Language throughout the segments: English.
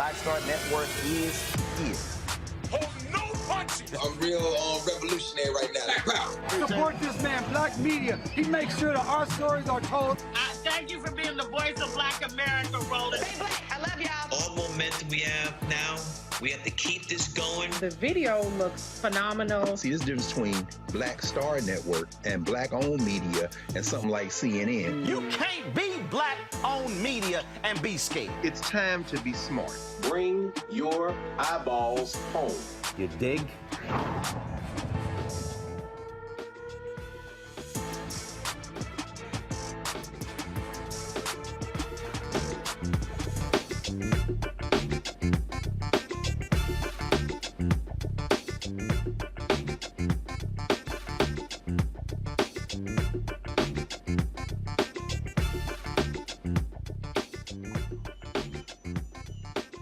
Black Star Network is here. Hold no punches. I'm real revolutionary right now. Support this man, Black Media. He makes sure that our stories are told. Thank you for being the voice of Black America, Roland. Stay black. I love y'all. All momentum we have now, we have to keep this going. The video looks phenomenal. See, there's a difference between Black Star Network and Black-owned media and something like CNN. You can't be Black-owned media and be scared. It's time to be smart. Bring your eyeballs home. You dig?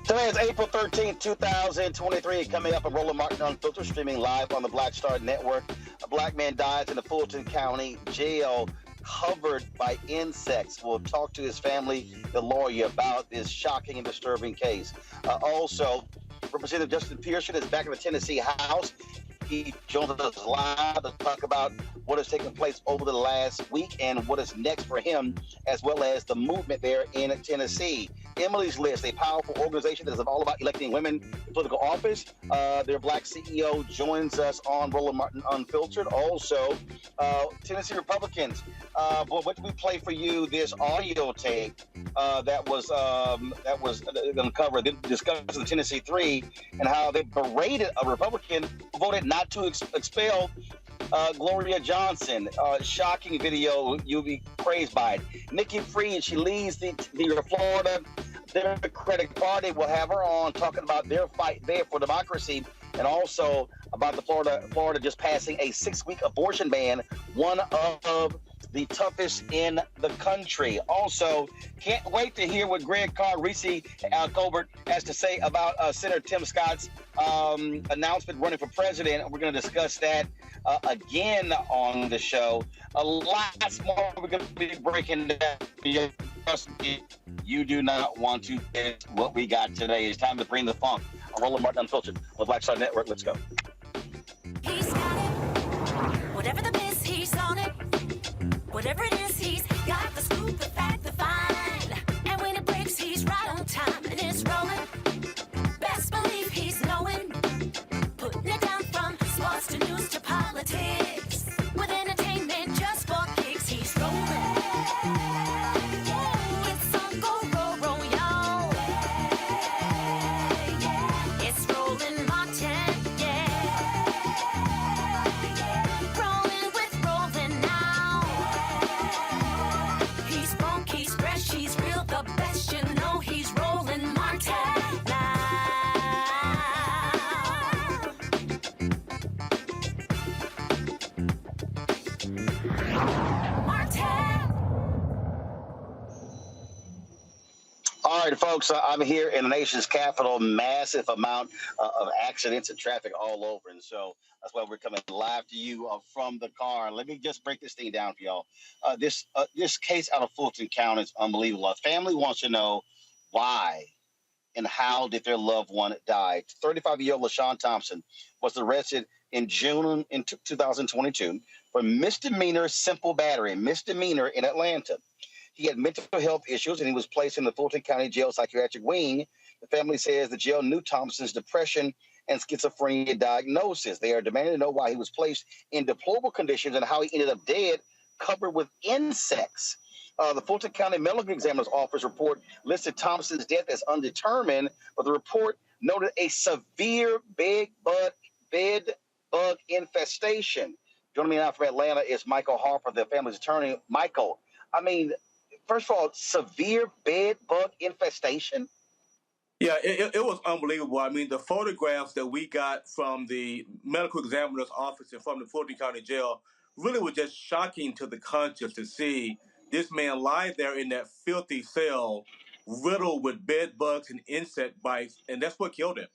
Today is April 13th, 2023. Coming up, a Roland Martin Unfiltered, streaming live on the Black Star Network. A black man dies in the Fulton County Jail, covered by insects. We'll talk to his family, the lawyer, about this shocking and disturbing case. Also, Representative Justin Pearson is back in the Tennessee House. He joins us live to talk about what has taken place over the last week and what is next for him, as well as the movement there in Tennessee. Emily's List, a powerful organization that is all about electing women to political office. Their black CEO joins us on Roland Martin Unfiltered. Also, Tennessee Republicans. What did we play for you? This audio tape that was uncovered, discussing the Tennessee Three and how they berated a Republican who voted not to expel Gloria Johnson. Shocking video. You'll be crazed by it. Nikki Freed, she leads the Florida Democratic Party. We'll have her on talking about their fight there for democracy, and also about the Florida just passing a 6-week abortion ban, one of the toughest in the country. Also, can't wait to hear what Greg Carr, Reese Colbert has to say about Senator Tim Scott's announcement running for president. We're going to discuss that again on the show. A lot more we're going to be breaking down. Trust me, you do not want to miss what we got today. It's time to bring the funk on Roland Martin Unfiltered on Black Star Network. Let's go. He's got it. Whatever the miss, he's on it. Whatever it is, he's got the scoop, the fact, the find. And when it breaks, he's right on time and it's rolling. Best believe he's knowing. Putting it down from sports to news to politics. With entertainment just for kicks, he's rolling. It's on go, roll, y'all. It's Roland Martin, rolling with Roland now. He's funk, he's fresh, he's real, the best, you know he's Roland Martin now. All right, folks, I'm here in the nation's capital. Massive amount of accidents and traffic all over. And so that's why we're coming live to you from the car. Let me just break this thing down for y'all. This case out of Fulton County is unbelievable. A family wants to know why and how did their loved one die. 35-year-old LaShawn Thompson was arrested in June in 2022 for misdemeanor simple battery, misdemeanor in Atlanta. He had mental health issues, and he was placed in the Fulton County Jail psychiatric wing. The family says the jail knew Thompson's depression and schizophrenia diagnosis. They are demanding to know why he was placed in deplorable conditions and how he ended up dead, covered with insects. The Fulton County Medical Examiner's Office report listed Thompson's death as undetermined, but the report noted a severe bed bug infestation. Joining me now from Atlanta is Michael Harper, the family's attorney. Michael, I mean, first of all, severe bed bug infestation? Yeah, it was unbelievable. I mean, the photographs that we got from the medical examiner's office and from the Fulton County Jail really were just shocking to the conscience to see this man lie there in that filthy cell, riddled with bed bugs and insect bites, and that's what killed him.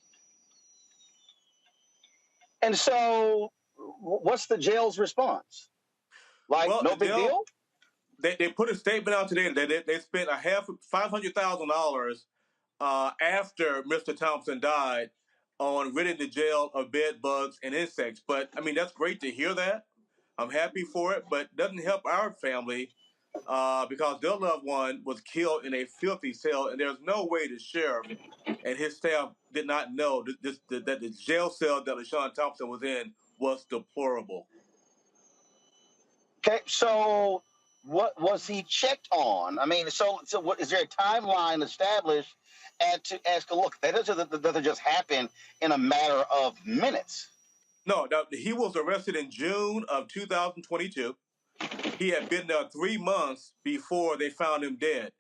And so, what's the jail's response? Like, well, no big deal? They put a statement out today that they spent $500,000 after Mr. Thompson died on ridding the jail of bed bugs and insects. But I mean, that's great to hear that. I'm happy for it, but it doesn't help our family because their loved one was killed in a filthy cell, and there's no way the sheriff and his staff did not know that the jail cell that LaShawn Thompson was in was deplorable. Okay, so what was he checked on? I mean, so what is there a timeline established as to look? That doesn't just happen in a matter of minutes. No, he was arrested in June of 2022. He had been there 3 months before they found him dead.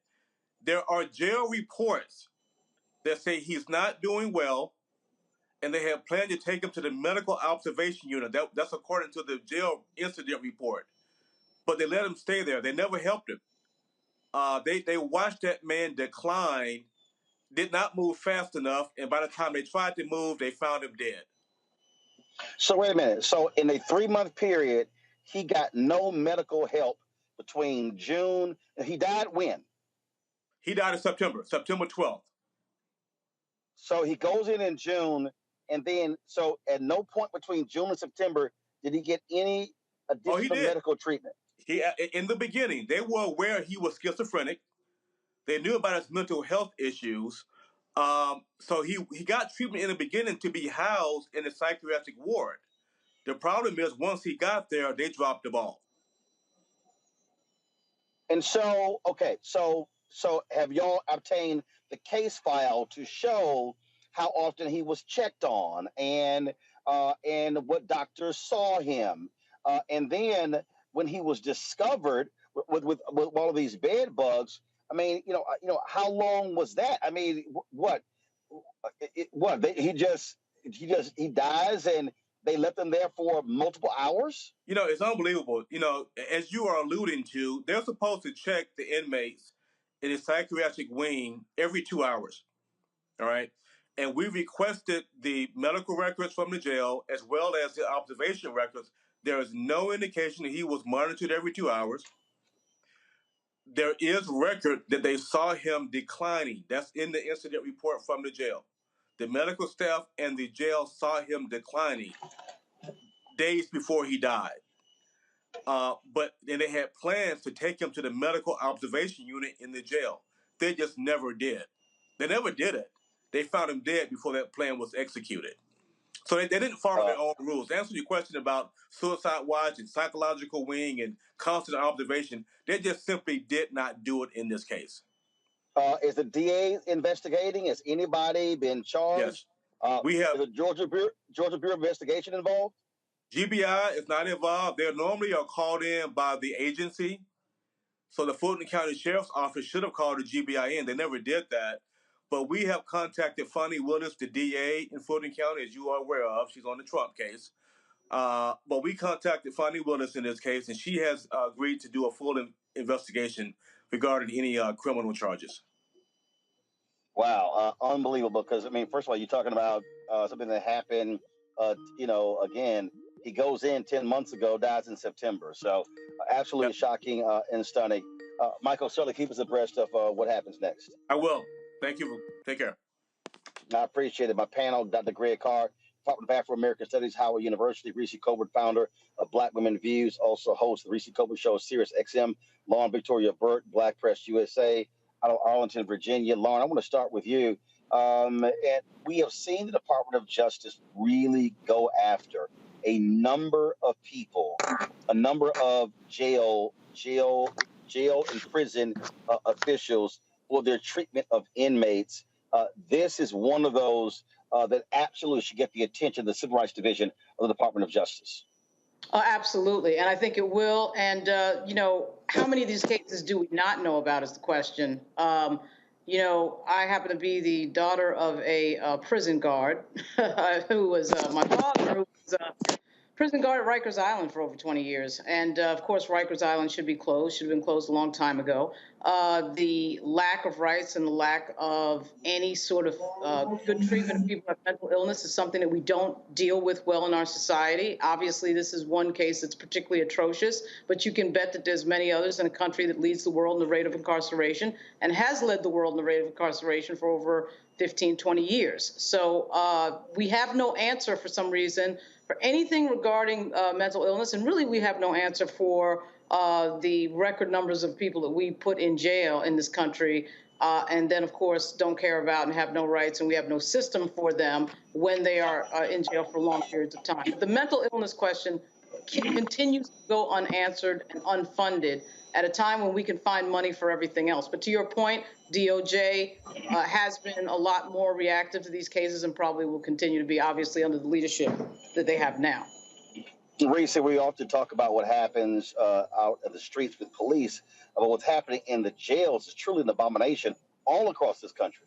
There are jail reports that say he's not doing well, and they have planned to take him to the medical observation unit. That's according to the jail incident report. But they let him stay there. They never helped him. They watched that man decline, did not move fast enough, and by the time they tried to move, they found him dead. So wait a minute. So in a 3-month period, he got no medical help between June. He died when? He died in September 12th. So he goes in June, and then so at no point between June and September did he get any additional medical treatment. In the beginning, they were aware he was schizophrenic. They knew about his mental health issues. So he got treatment in the beginning to be housed in a psychiatric ward. The problem is once he got there, they dropped the ball. And so, okay, so have y'all obtained the case file to show how often he was checked on and what doctors saw him, and then when he was discovered with all of these bed bugs? I mean, how long was that? I mean, he dies and they left him there for multiple hours? It's unbelievable. As you are alluding to, they're supposed to check the inmates in a psychiatric wing every 2 hours. All right. And we requested the medical records from the jail as well as the observation records. There is no indication that he was monitored every 2 hours. There is record that they saw him declining. That's in the incident report from the jail. The medical staff and the jail saw him declining days before he died. But then they had plans to take him to the medical observation unit in the jail. They just never did. They never did it. They found him dead before that plan was executed. So they didn't follow their own rules. To answer your question about suicide watch and psychological wing and constant observation, they just simply did not do it in this case. Is the DA investigating? Has anybody been charged? Yes. We have. Is the Georgia Bureau of Investigation involved? GBI is not involved. They normally are called in by the agency. So the Fulton County Sheriff's Office should have called the GBI in. They never did that. But we have contacted Fonnie Willis, the DA in Fulton County, as you are aware of. She's on the Trump case. But we contacted Fonnie Willis in this case, and she has agreed to do a full investigation regarding any criminal charges. Wow, unbelievable. Because, I mean, first of all, you're talking about something that happened, again, he goes in 10 months ago, dies in September. So absolutely shocking and stunning. Michael, certainly keep us abreast of what happens next. I will. Thank you. Take care. I appreciate it. My panel, Dr. Greg Carr, Department of Afro-American Studies, Howard University, Reese Colbert, founder of Black Women Views, also host of the Reese Colbert Show, Sirius XM, Lauren Victoria Burt, Black Press USA, out of Arlington, Virginia. Lauren, I want to start with you. And we have seen the Department of Justice really go after a number of people, a number of jail and prison officials for their treatment of inmates. This is one of those that absolutely should get the attention of the Civil Rights Division of the Department of Justice. Absolutely. And I think it will. And, how many of these cases do we not know about is the question. I happen to be the daughter of a prison guard who was my father, who was a prison guard at Rikers Island for over 20 years. And, of course, Rikers Island should be closed, should have been closed a long time ago. the lack of rights and the lack of any sort of good treatment of people who have mental illness is something that we don't deal with well in our society. Obviously, this is one case that's particularly atrocious, but you can bet that there's many others in a country that leads the world in the rate of incarceration and has led the world in the rate of incarceration for over 15, 20 years. So we have no answer for some reason for anything regarding mental illness, and really we have no answer for the record numbers of people that we put in jail in this country, and then, of course, don't care about and have no rights, and we have no system for them when they are in jail for long periods of time. The mental illness question continues to go unanswered and unfunded at a time when we can find money for everything else. But to your point, DOJ has been a lot more reactive to these cases and probably will continue to be, obviously, under the leadership that they have now. Recently, we often talk about what happens out in the streets with police, but what's happening in the jails is truly an abomination all across this country.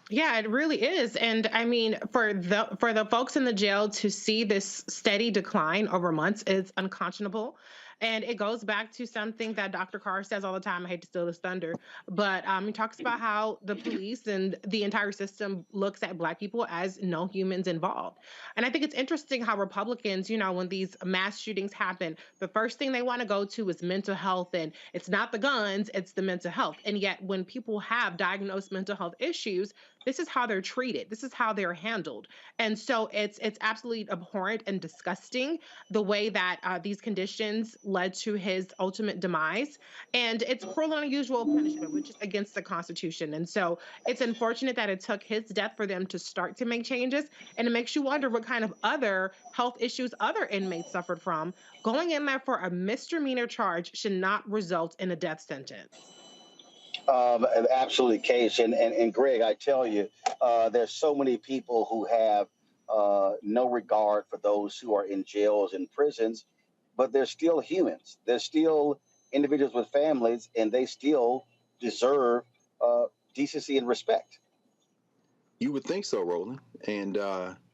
Yeah, it really is. And I mean, for the folks in the jail to see this steady decline over months is unconscionable. And it goes back to something that Dr. Carr says all the time. I hate to steal his thunder, but he talks about how the police and the entire system looks at Black people as no humans involved. And I think it's interesting how Republicans, when these mass shootings happen, the first thing they want to go to is mental health. And it's not the guns, it's the mental health. And yet when people have diagnosed mental health issues, this is how they're treated. This is how they're handled. And so it's absolutely abhorrent and disgusting the way that these conditions led to his ultimate demise. And it's cruel and unusual punishment, which is against the Constitution. And so it's unfortunate that it took his death for them to start to make changes. And it makes you wonder what kind of other health issues other inmates suffered from. Going in there for a misdemeanor charge should not result in a death sentence. Absolutely the case. And Greg, I tell you, there's so many people who have no regard for those who are in jails and prisons, but they're still humans. They're still individuals with families, and they still deserve decency and respect. You would think so, Roland. And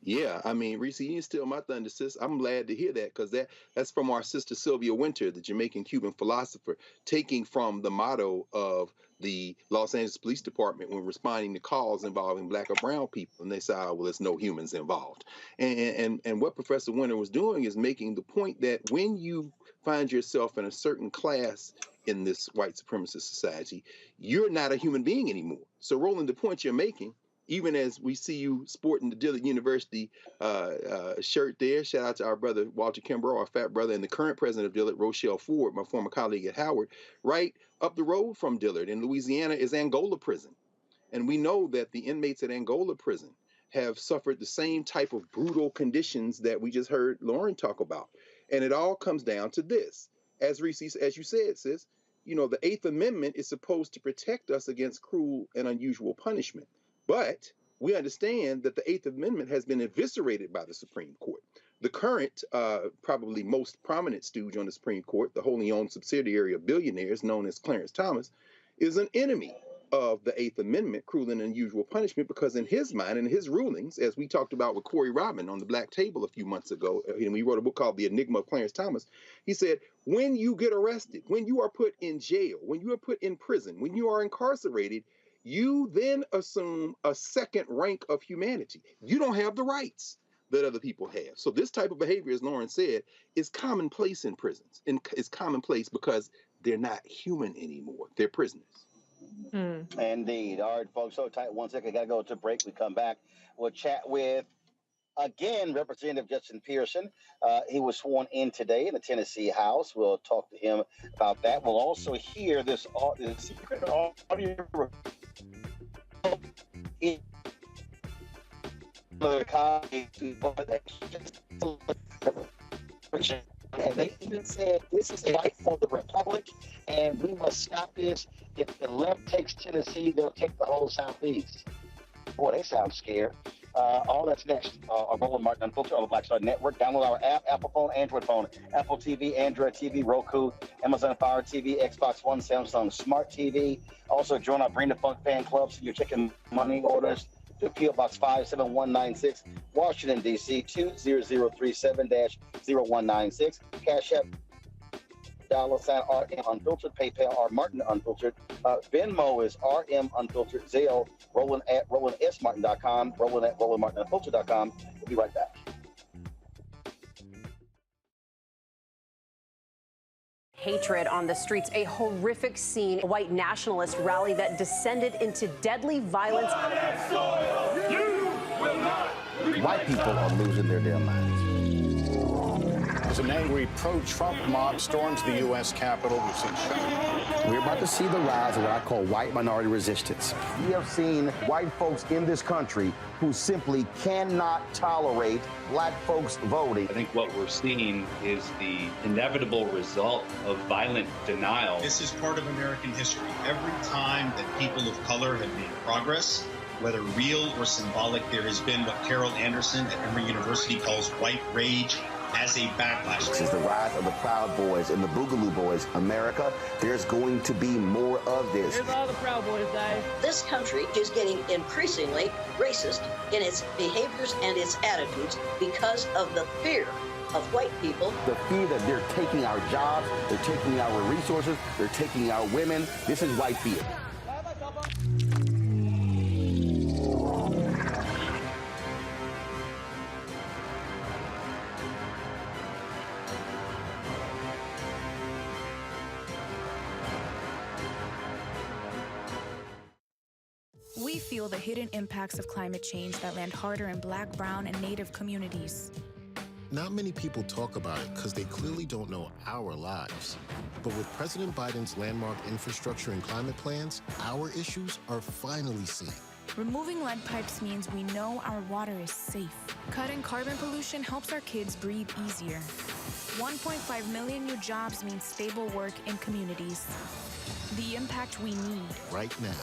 yeah, I mean, Reese, you didn't steal my thunder, sis. I'm glad to hear that, because that's from our sister Sylvia Winter, the Jamaican-Cuban philosopher, taking from the motto of the Los Angeles Police Department when responding to calls involving Black or brown people. And they say, well, there's no humans involved. And what Professor Winter was doing is making the point that when you find yourself in a certain class in this white supremacist society, you're not a human being anymore. So, Roland, the point you're making, even as we see you sporting the Dillard University shirt there, shout out to our brother Walter Kimbrough, our fat brother, and the current president of Dillard, Rochelle Ford, my former colleague at Howard. Right up the road from Dillard in Louisiana is Angola Prison. And we know that the inmates at Angola Prison have suffered the same type of brutal conditions that we just heard Lauren talk about. And it all comes down to this. As Reese, as you said, sis, the Eighth Amendment is supposed to protect us against cruel and unusual punishment. But we understand that the Eighth Amendment has been eviscerated by the Supreme Court. The current, probably most prominent stooge on the Supreme Court, the wholly owned subsidiary of billionaires known as Clarence Thomas, is an enemy of the Eighth Amendment, cruel and unusual punishment, because in his mind and his rulings, as we talked about with Corey Robin on the Black Table a few months ago, and we wrote a book called The Enigma of Clarence Thomas, he said, when you get arrested, when you are put in jail, when you are put in prison, when you are incarcerated, you then assume a second rank of humanity. You don't have the rights that other people have. So this type of behavior, as Lauren said, is commonplace in prisons. And it's commonplace because they're not human anymore. They're prisoners. Indeed. All right, folks, so tight. 1 second, got to go to break. We come back. We'll chat with, again, Representative Justin Pearson. He was sworn in today in the Tennessee House. We'll talk to him about that. We'll also hear this secret audio and they even said this is a fight for the Republic, and we must stop this. If the left takes Tennessee, they'll take the whole Southeast. Boy, they sound scared. All that's next. Roland Martin Unfiltered on the Black Star Network. Download our app, Apple phone, Android phone, Apple TV, Android TV, Roku, Amazon Fire TV, Xbox One, Samsung Smart TV. Also, join our Bring the Funk fan club so you're checking money orders to P.O. Box 57196, Washington, D.C. 20037-0196. Cash App $RM Unfiltered, PayPal R Martin Unfiltered, Venmo is RM Unfiltered, Zelle, Roland at RolandSMartin.com, Roland at RolandMartinUnfiltered.com. We'll be right back. Hatred on the streets, a horrific scene, a white nationalist rally that descended into deadly violence. White people are losing their damn minds. As an angry pro-Trump mob storms the U.S. Capitol, we've seen shooting. We're about to see the rise of what I call white minority resistance. We have seen white folks in this country who simply cannot tolerate black folks voting. I think what we're seeing is the inevitable result of violent denial. This is part of American history. Every time that people of color have made progress, whether real or symbolic, there has been what Carol Anderson at Emory University calls white rage as a backlash. This is the rise of the Proud Boys and the Boogaloo Boys. America, there's going to be more of this. Here's all the Proud Boys, guys. This country is getting increasingly racist in its behaviors and its attitudes because of the fear of white people. The fear that they're taking our jobs, they're taking our resources, they're taking our women. This is white fear. We feel the hidden impacts of climate change that land harder in Black, Brown, and Native communities. Not many people talk about it because they clearly don't know our lives. But with President Biden's landmark infrastructure and climate plans, our issues are finally seen. Removing lead pipes means we know our water is safe. Cutting carbon pollution helps our kids breathe easier. 1.5 million new jobs means stable work in communities. The impact we need right now.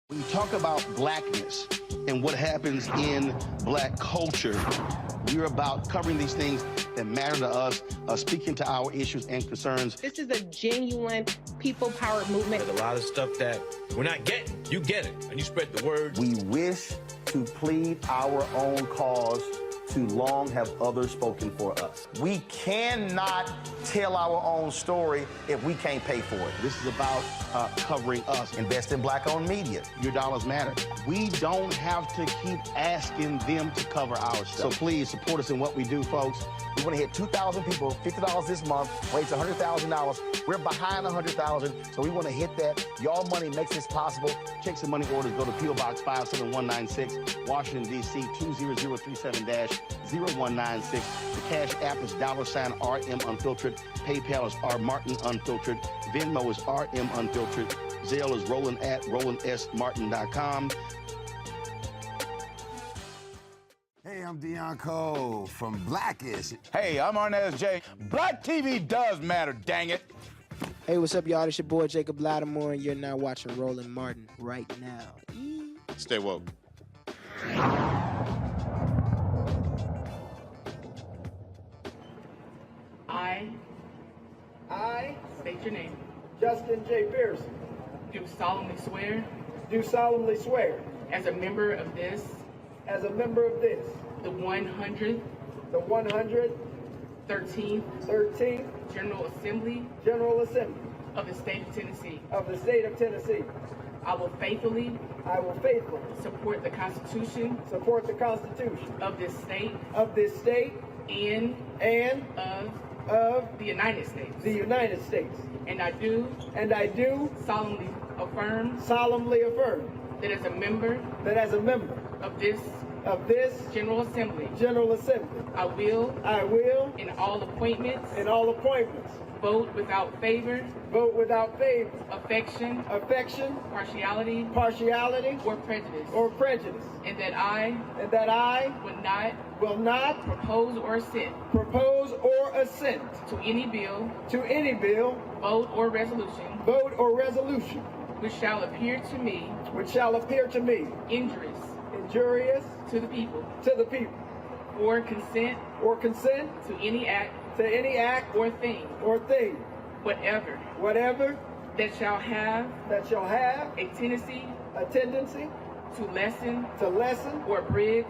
When you talk about blackness and what happens in black culture, we're about covering these things that matter to us, speaking to our issues and concerns. This is a genuine people-powered movement. There's a lot of stuff that we're not getting. You get it, and you spread the word. We wish to plead our own cause. Too long have others spoken for us. We cannot tell our own story if we can't pay for it. This is about covering us. Invest in Black-owned media. Your dollars matter. We don't have to keep asking them to cover our stuff. So please support us in what we do, folks. We want to hit 2,000 people, $50 this month, raise $100,000. We're behind $100,000, so we want to hit that. Y'all money makes this possible. Checks and money orders go to P.O. Box 57196, Washington, D.C. 20037-0196. The Cash App is $RM Unfiltered. PayPal is R Martin Unfiltered. Venmo is RM Unfiltered. Zelle is Roland at RolandSMartin.com. Hey, I'm Deion Cole from Blackish. Hey, I'm Arnez J. Black TV does matter, dang it. Hey, what's up, y'all? It's your boy Jacob Lattimore, and you're now watching Roland Martin right now. Stay woke. I state your name. Justin J. Pearson. Do solemnly swear. Do solemnly swear. As a member of this. As a member of this. The 100th. The 113th. 13th. General Assembly. General Assembly. Of the State of Tennessee. Of the State of Tennessee. I will faithfully. Support the Constitution. Support the Constitution. Of this state. Of this state. And. Of the United States. The United States. And I do. Solemnly affirm. That as a member. Of this. General Assembly. I will. In all appointments. Vote without favor. Affection. Partiality. Or prejudice. And that I. Will not. Propose or assent. To any bill. Vote or resolution. Which shall appear to me. Injurious. To the people. Or consent. To any act. Or thing. Whatever. That shall have. A tendency. To lessen. Or abridge.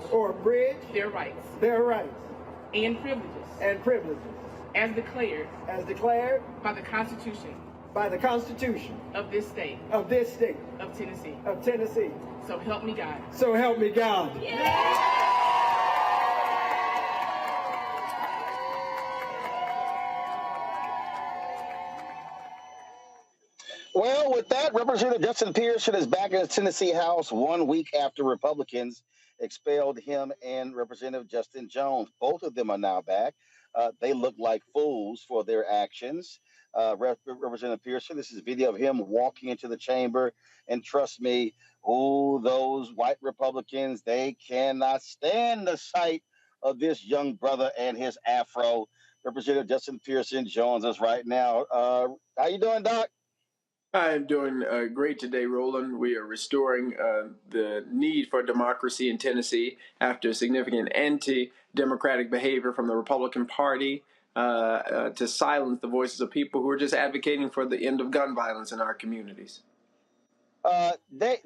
Their rights. And privileges. as declared by the Constitution of this state of Tennessee. So help me God. So help me God. Well, with that, Representative Justin Pearson is back in the Tennessee House 1 week after Republicans expelled him and Representative Justin Jones. Both of them are now back. They look like fools for their actions. Representative Pearson, this is video of him walking into the chamber. And trust me, those white Republicans, they cannot stand the sight of this young brother and his afro. Representative Justin Pearson joins us right now. How you doing, Doc? I am doing great today, Roland. We are restoring the need for democracy in Tennessee after significant anti-democratic behavior from the Republican Party to silence the voices of people who are just advocating for the end of gun violence in our communities. They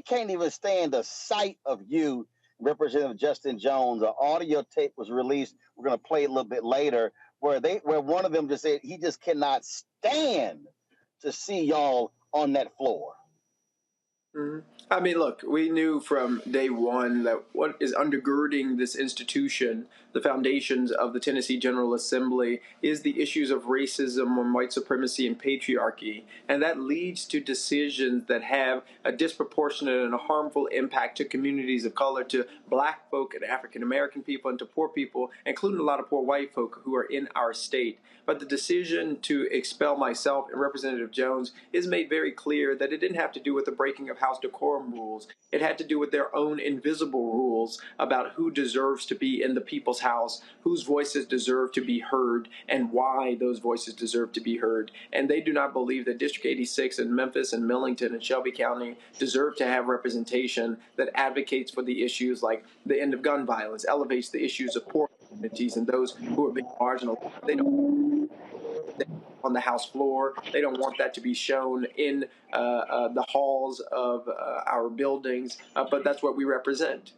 can't even stand the sight of you, Representative Justin Jones. An audio tape was released. We're going to play it a little bit later, where one of them just said he just cannot stand to see y'all on that floor. Mm-hmm. I mean, look, we knew from day one that what is undergirding this institution, the foundations of the Tennessee General Assembly, is the issues of racism and white supremacy and patriarchy. And that leads to decisions that have a disproportionate and a harmful impact to communities of color, to black folk and African American people, and to poor people, including a lot of poor white folk who are in our state. But the decision to expel myself and Representative Jones is made very clear that it didn't have to do with the breaking of House decorum rules. It had to do with their own invisible rules about who deserves to be in the people's house, whose voices deserve to be heard, and why those voices deserve to be heard. And they do not believe that District 86 in Memphis and Millington and Shelby County deserve to have representation that advocates for the issues like the end of gun violence, elevates the issues of poor communities and those who are being marginalized. They don't on the House floor. They don't want that to be shown in the halls of our buildings, but that's what we represent.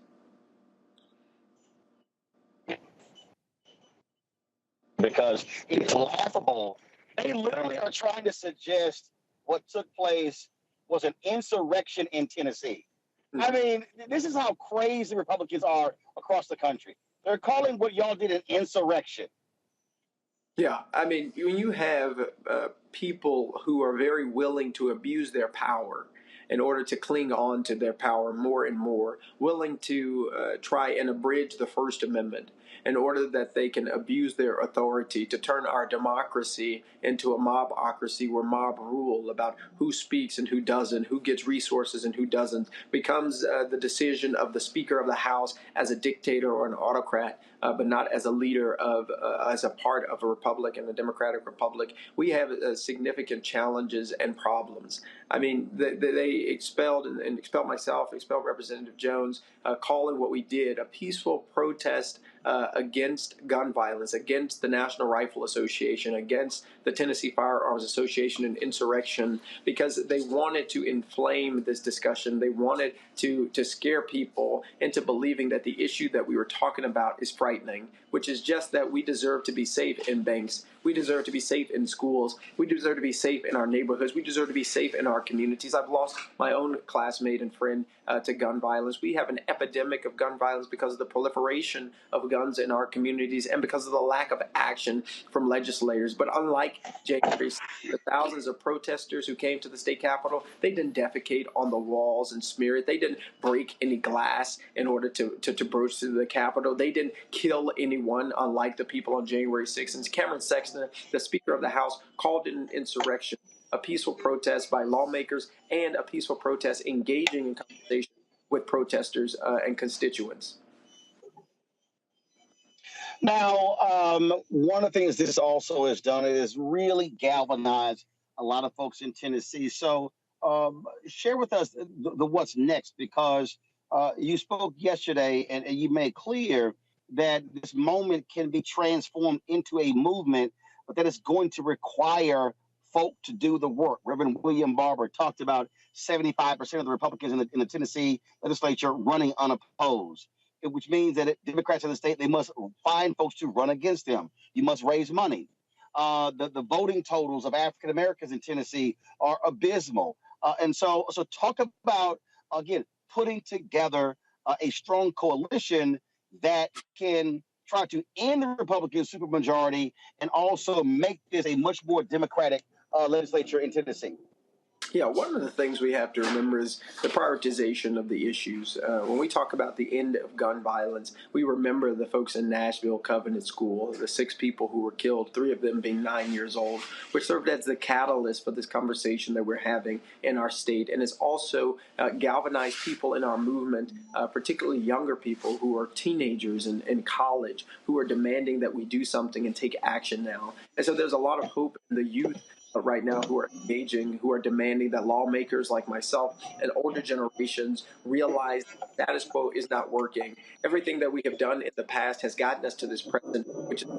Because it's laughable. They literally are trying to suggest what took place was an insurrection in Tennessee. I mean, this is how crazy Republicans are across the country. They're calling what y'all did an insurrection. Yeah, I mean, when you have people who are very willing to abuse their power in order to cling on to their power more and more, willing to try and abridge the First Amendment in order that they can abuse their authority, to turn our democracy into a mobocracy where mob rule about who speaks and who doesn't, who gets resources and who doesn't, becomes the decision of the Speaker of the House as a dictator or an autocrat, but not as a leader of, as a part of a republic and a democratic republic. We have significant challenges and problems. I mean, they expelled and expelled myself, expelled Representative Jones, calling what we did a peaceful protest against gun violence, against the National Rifle Association, against the Tennessee Firearms Association and insurrection, because they wanted to inflame this discussion. They wanted to scare people into believing that the issue that we were talking about is frightening, which is just that we deserve to be safe in banks. We deserve to be safe in schools. We deserve to be safe in our neighborhoods. We deserve to be safe in our communities. I've lost my own classmate and friend to gun violence. We have an epidemic of gun violence because of the proliferation of guns in our communities and because of the lack of action from legislators. But unlike January, the thousands of protesters who came to the state capitol, they didn't defecate on the walls and smear it. They didn't break any glass in order to broach through the capitol. They didn't kill anyone, unlike the people on January 6th. And Cameron Sexton, the Speaker of the House, called it an insurrection, a peaceful protest by lawmakers and a peaceful protest engaging in conversation with protesters and constituents. Now, one of the things this also has done is really galvanized a lot of folks in Tennessee. So share with us the what's next, because you spoke yesterday and you made clear that this moment can be transformed into a movement, but that it's going to require folk to do the work. Reverend William Barber talked about 75% of the Republicans in the Tennessee legislature running unopposed. which means that Democrats in the state, they must find folks to run against them. You must raise money. The voting totals of African Americans in Tennessee are abysmal. And so talk about, again, putting together a strong coalition that can try to end the Republican supermajority and also make this a much more democratic legislature in Tennessee. Yeah, one of the things we have to remember is the prioritization of the issues. When we talk about the end of gun violence, we remember the folks in Nashville Covenant School, the 6 people who were killed, 3 of them being 9 years old, which served as the catalyst for this conversation that we're having in our state. And it's also galvanized people in our movement, particularly younger people who are teenagers in college, who are demanding that we do something and take action now. And so there's a lot of hope in the youth right now who are engaging, who are demanding that lawmakers like myself and older generations realize the status quo is not working. Everything that we have done in the past has gotten us to this present, which is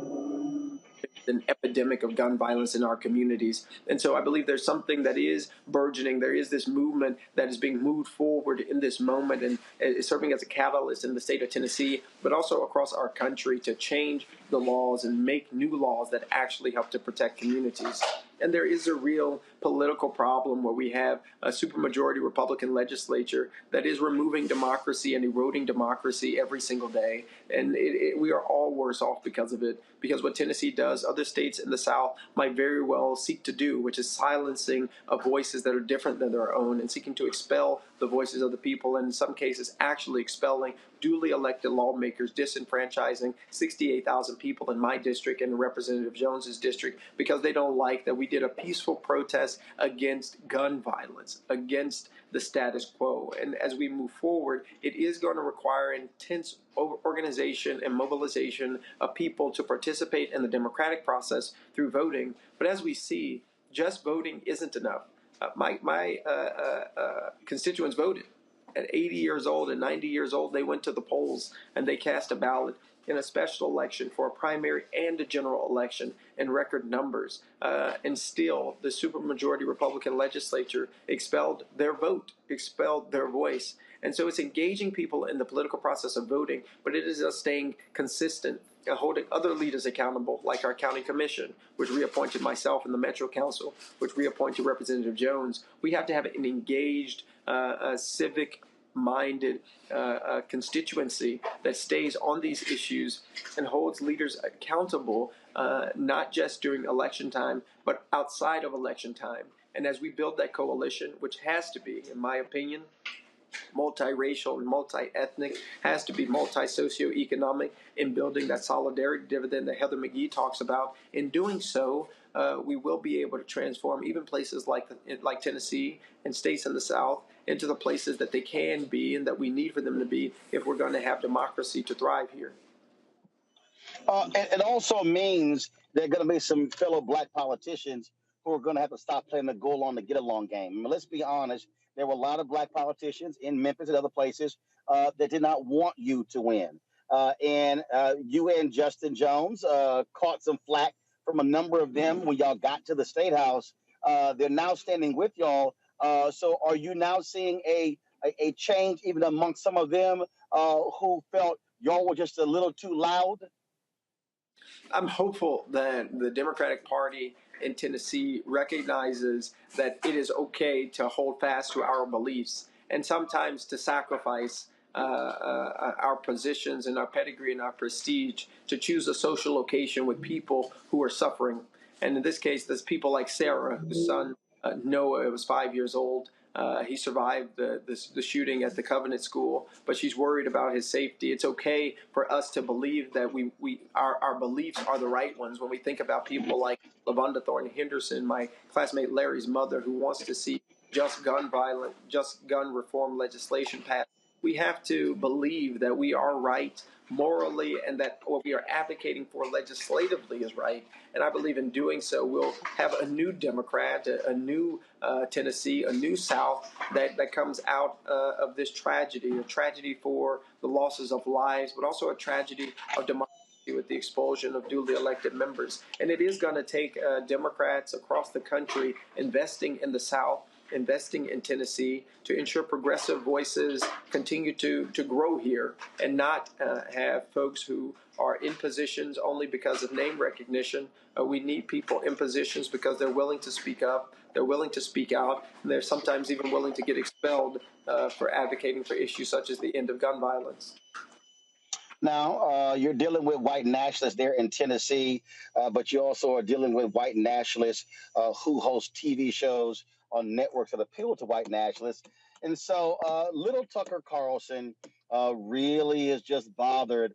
an epidemic of gun violence in our communities. And so I believe there's something that is burgeoning. There is this movement that is being moved forward in this moment and is serving as a catalyst in the state of Tennessee, but also across our country to change the laws and make new laws that actually help to protect communities. And there is a real political problem where we have a supermajority Republican legislature that is removing democracy and eroding democracy every single day. And we are all worse off because of it. Because what Tennessee does, other states in the South might very well seek to do, which is silencing voices that are different than their own and seeking to expel the voices of the people, and in some cases actually expelling duly elected lawmakers, disenfranchising 68,000 people in my district and Representative Jones's district because they don't like that we did a peaceful protest against gun violence, against the status quo. And as we move forward, it is going to require intense organization and mobilization of people to participate in the democratic process through voting. But as we see, just voting isn't enough. My constituents voted. At 80 years old and 90 years old, they went to the polls and they cast a ballot in a special election for a primary and a general election in record numbers. And still, the supermajority Republican legislature expelled their vote, expelled their voice. And so it's engaging people in the political process of voting, but it is us staying consistent and holding other leaders accountable, like our county commission, which reappointed myself in the Metro Council, which reappointed Representative Jones. We have to have an engaged, civic-minded constituency that stays on these issues and holds leaders accountable, not just during election time, but outside of election time. And as we build that coalition, which has to be, in my opinion, multiracial and multi-ethnic, has to be multi-socioeconomic in building that solidarity dividend that Heather McGee talks about. In doing so, we will be able to transform even places like Tennessee and states in the South into the places that they can be and that we need for them to be if we're going to have democracy to thrive here. It also means there are going to be some fellow black politicians who are going to have to stop playing the go along to get along game. I mean, let's be honest. There were a lot of black politicians in Memphis and other places that did not want you to win. And you and Justin Jones caught some flack from a number of them when y'all got to the State House. They're now standing with y'all. So are you now seeing a change even amongst some of them who felt y'all were just a little too loud? I'm hopeful that the Democratic Party in Tennessee recognizes that it is okay to hold fast to our beliefs and sometimes to sacrifice our positions and our pedigree and our prestige to choose a social location with people who are suffering. And in this case, there's people like Sarah, whose son Noah was 5 years old. He survived the shooting at the Covenant School, but she's worried about his safety. It's okay for us to believe that our beliefs are the right ones. When we think about people like LaVonda Thorne Henderson, my classmate Larry's mother, who wants to see just gun reform legislation passed, we have to believe that we are right morally and that what we are advocating for legislatively is right. And I believe in doing so, we'll have a new Democrat, a new Tennessee, a new South that comes out of this tragedy, a tragedy for the losses of lives, but also a tragedy of democracy with the expulsion of duly elected members. And it is going to take Democrats across the country investing in the South, investing in Tennessee to ensure progressive voices continue to grow here and not have folks who are in positions only because of name recognition. We need people in positions because they're willing to speak up, they're willing to speak out, and they're sometimes even willing to get expelled for advocating for issues such as the end of gun violence. Now, you're dealing with white nationalists there in Tennessee, but you also are dealing with white nationalists who host TV shows on networks that appeal to white nationalists. And so little Tucker Carlson really is just bothered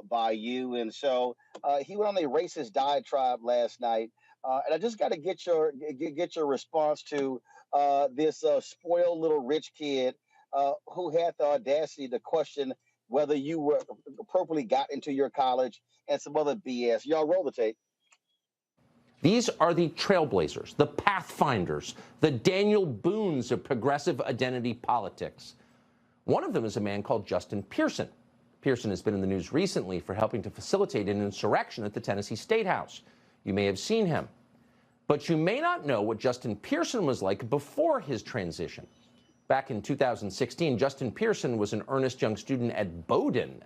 by you. And so he went on a racist diatribe last night. And I just got to get your response to this spoiled little rich kid who had the audacity to question whether you were appropriately got into your college and some other BS. Y'all roll the tape. These are the trailblazers, the pathfinders, the Daniel Boones of progressive identity politics. One of them is a man called Justin Pearson. Pearson has been in the news recently for helping to facilitate an insurrection at the Tennessee State House. You may have seen him. But you may not know what Justin Pearson was like before his transition. Back in 2016, Justin Pearson was an earnest young student at Bowdoin,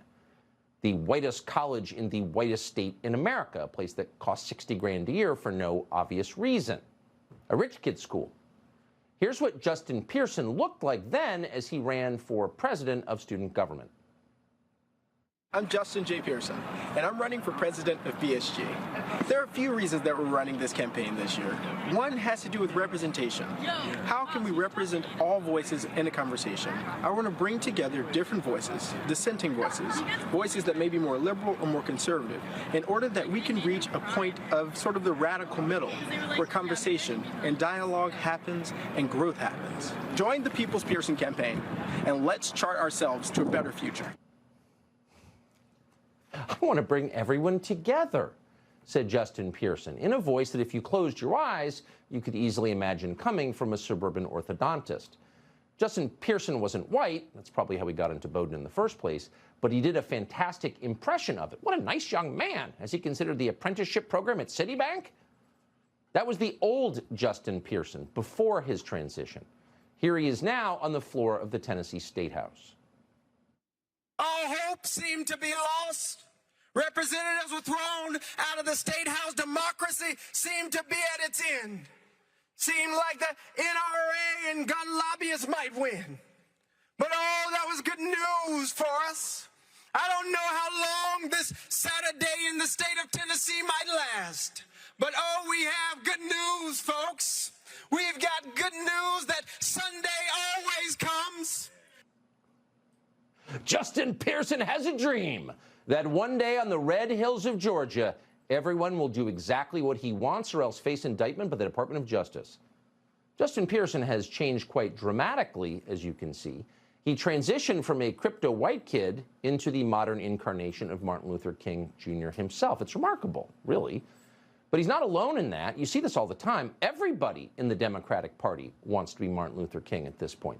the whitest college in the whitest state in America, a place that costs $60 grand a year for no obvious reason. A rich kid's school. Here's what Justin Pearson looked like then as he ran for president of student government. I'm Justin J. Pearson, and I'm running for president of BSG. There are a few reasons that we're running this campaign this year. One has to do with representation. How can we represent all voices in a conversation? I want to bring together different voices, dissenting voices, voices that may be more liberal or more conservative, in order that we can reach a point of sort of the radical middle, where conversation and dialogue happens and growth happens. Join the People's Pearson campaign, and let's chart ourselves to a better future. I want to bring everyone together, said Justin Pearson, in a voice that if you closed your eyes, you could easily imagine coming from a suburban orthodontist. Justin Pearson wasn't white, that's probably how he got into Bowdoin in the first place, but he did a fantastic impression of it. What a nice young man. Has he considered the apprenticeship program at Citibank? That was the old Justin Pearson before his transition. Here he is now on the floor of the Tennessee State House. All hope seemed to be lost. Representatives were thrown out of the State House. Democracy seemed to be at its end. Seemed like the NRA and gun lobbyists might win. But oh, that was good news for us. I don't know how long this Saturday in the state of Tennessee might last. But oh, we have good news, folks. We've got good news that Sunday always comes. Justin Pearson has a dream that one day on the red hills of Georgia, everyone will do exactly what he wants or else face indictment by the Department of Justice. Justin Pearson has changed quite dramatically, as you can see. He transitioned from a crypto white kid into the modern incarnation of Martin Luther King Jr. himself. It's remarkable, really. But he's not alone in that. You see this all the time. Everybody in the Democratic Party wants to be Martin Luther King at this point.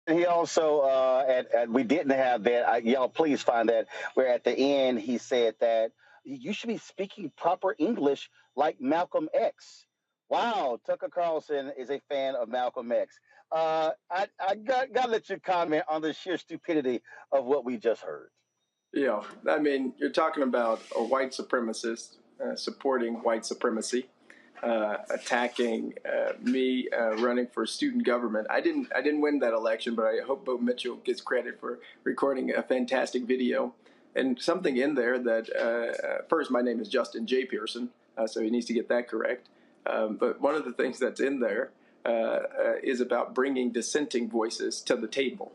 He also, we didn't have that. Y'all, please find that. Where at the end he said that you should be speaking proper English like Malcolm X. Wow, Tucker Carlson is a fan of Malcolm X. I got to let you comment on the sheer stupidity of what we just heard. Yeah, I mean, you're talking about a white supremacist supporting white supremacy. Attacking me running for student government. I didn't win that election, but I hope Bo Mitchell gets credit for recording a fantastic video. And something in there that, first, my name is Justin J. Pearson, so he needs to get that correct. But one of the things that's in there is about bringing dissenting voices to the table.